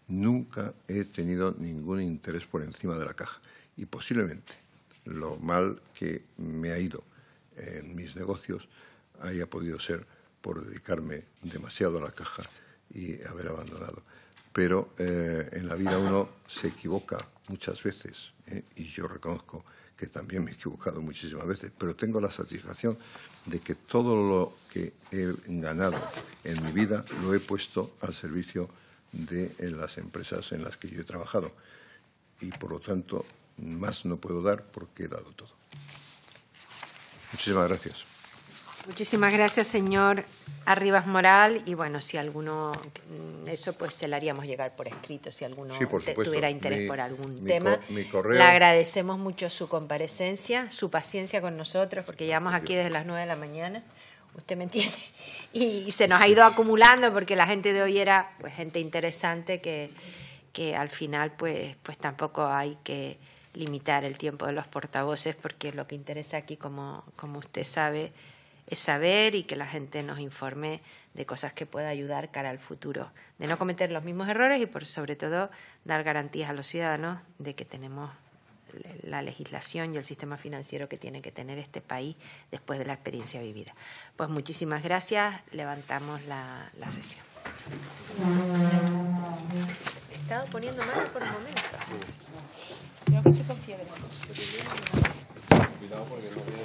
Nunca he tenido ningún interés por encima de la caja y posiblemente lo mal que me ha ido en mis negocios haya podido ser por dedicarme demasiado a la caja y haber abandonado. Pero en la vida uno se equivoca muchas veces y yo reconozco que también me he equivocado muchísimas veces, pero tengo la satisfacción de que todo lo que he ganado en mi vida lo he puesto al servicio de las empresas en las que yo he trabajado y, por lo tanto, más no puedo dar porque he dado todo. Muchísimas gracias. Muchísimas gracias, señor Arribas Moral. Y, bueno, si alguno, eso pues se lo haríamos llegar por escrito, si alguno sí, por supuesto, tuviera interés por algún tema. Mi correo. Le agradecemos mucho su comparecencia, su paciencia con nosotros, porque llevamos aquí desde las 9 de la mañana. Usted me entiende. Y se nos ha ido acumulando porque la gente de hoy era pues gente interesante que al final pues tampoco hay que limitar el tiempo de los portavoces porque lo que interesa aquí, como usted sabe, es saber y que la gente nos informe de cosas que pueda ayudar cara al futuro, de no cometer los mismos errores y sobre todo dar garantías a los ciudadanos de que tenemos la legislación y el sistema financiero que tiene que tener este país después de la experiencia vivida. Pues muchísimas gracias. Levantamos la sesión. He estado poniendo mal por un momento. Creo que estoy con fiebre. Cuidado porque no viene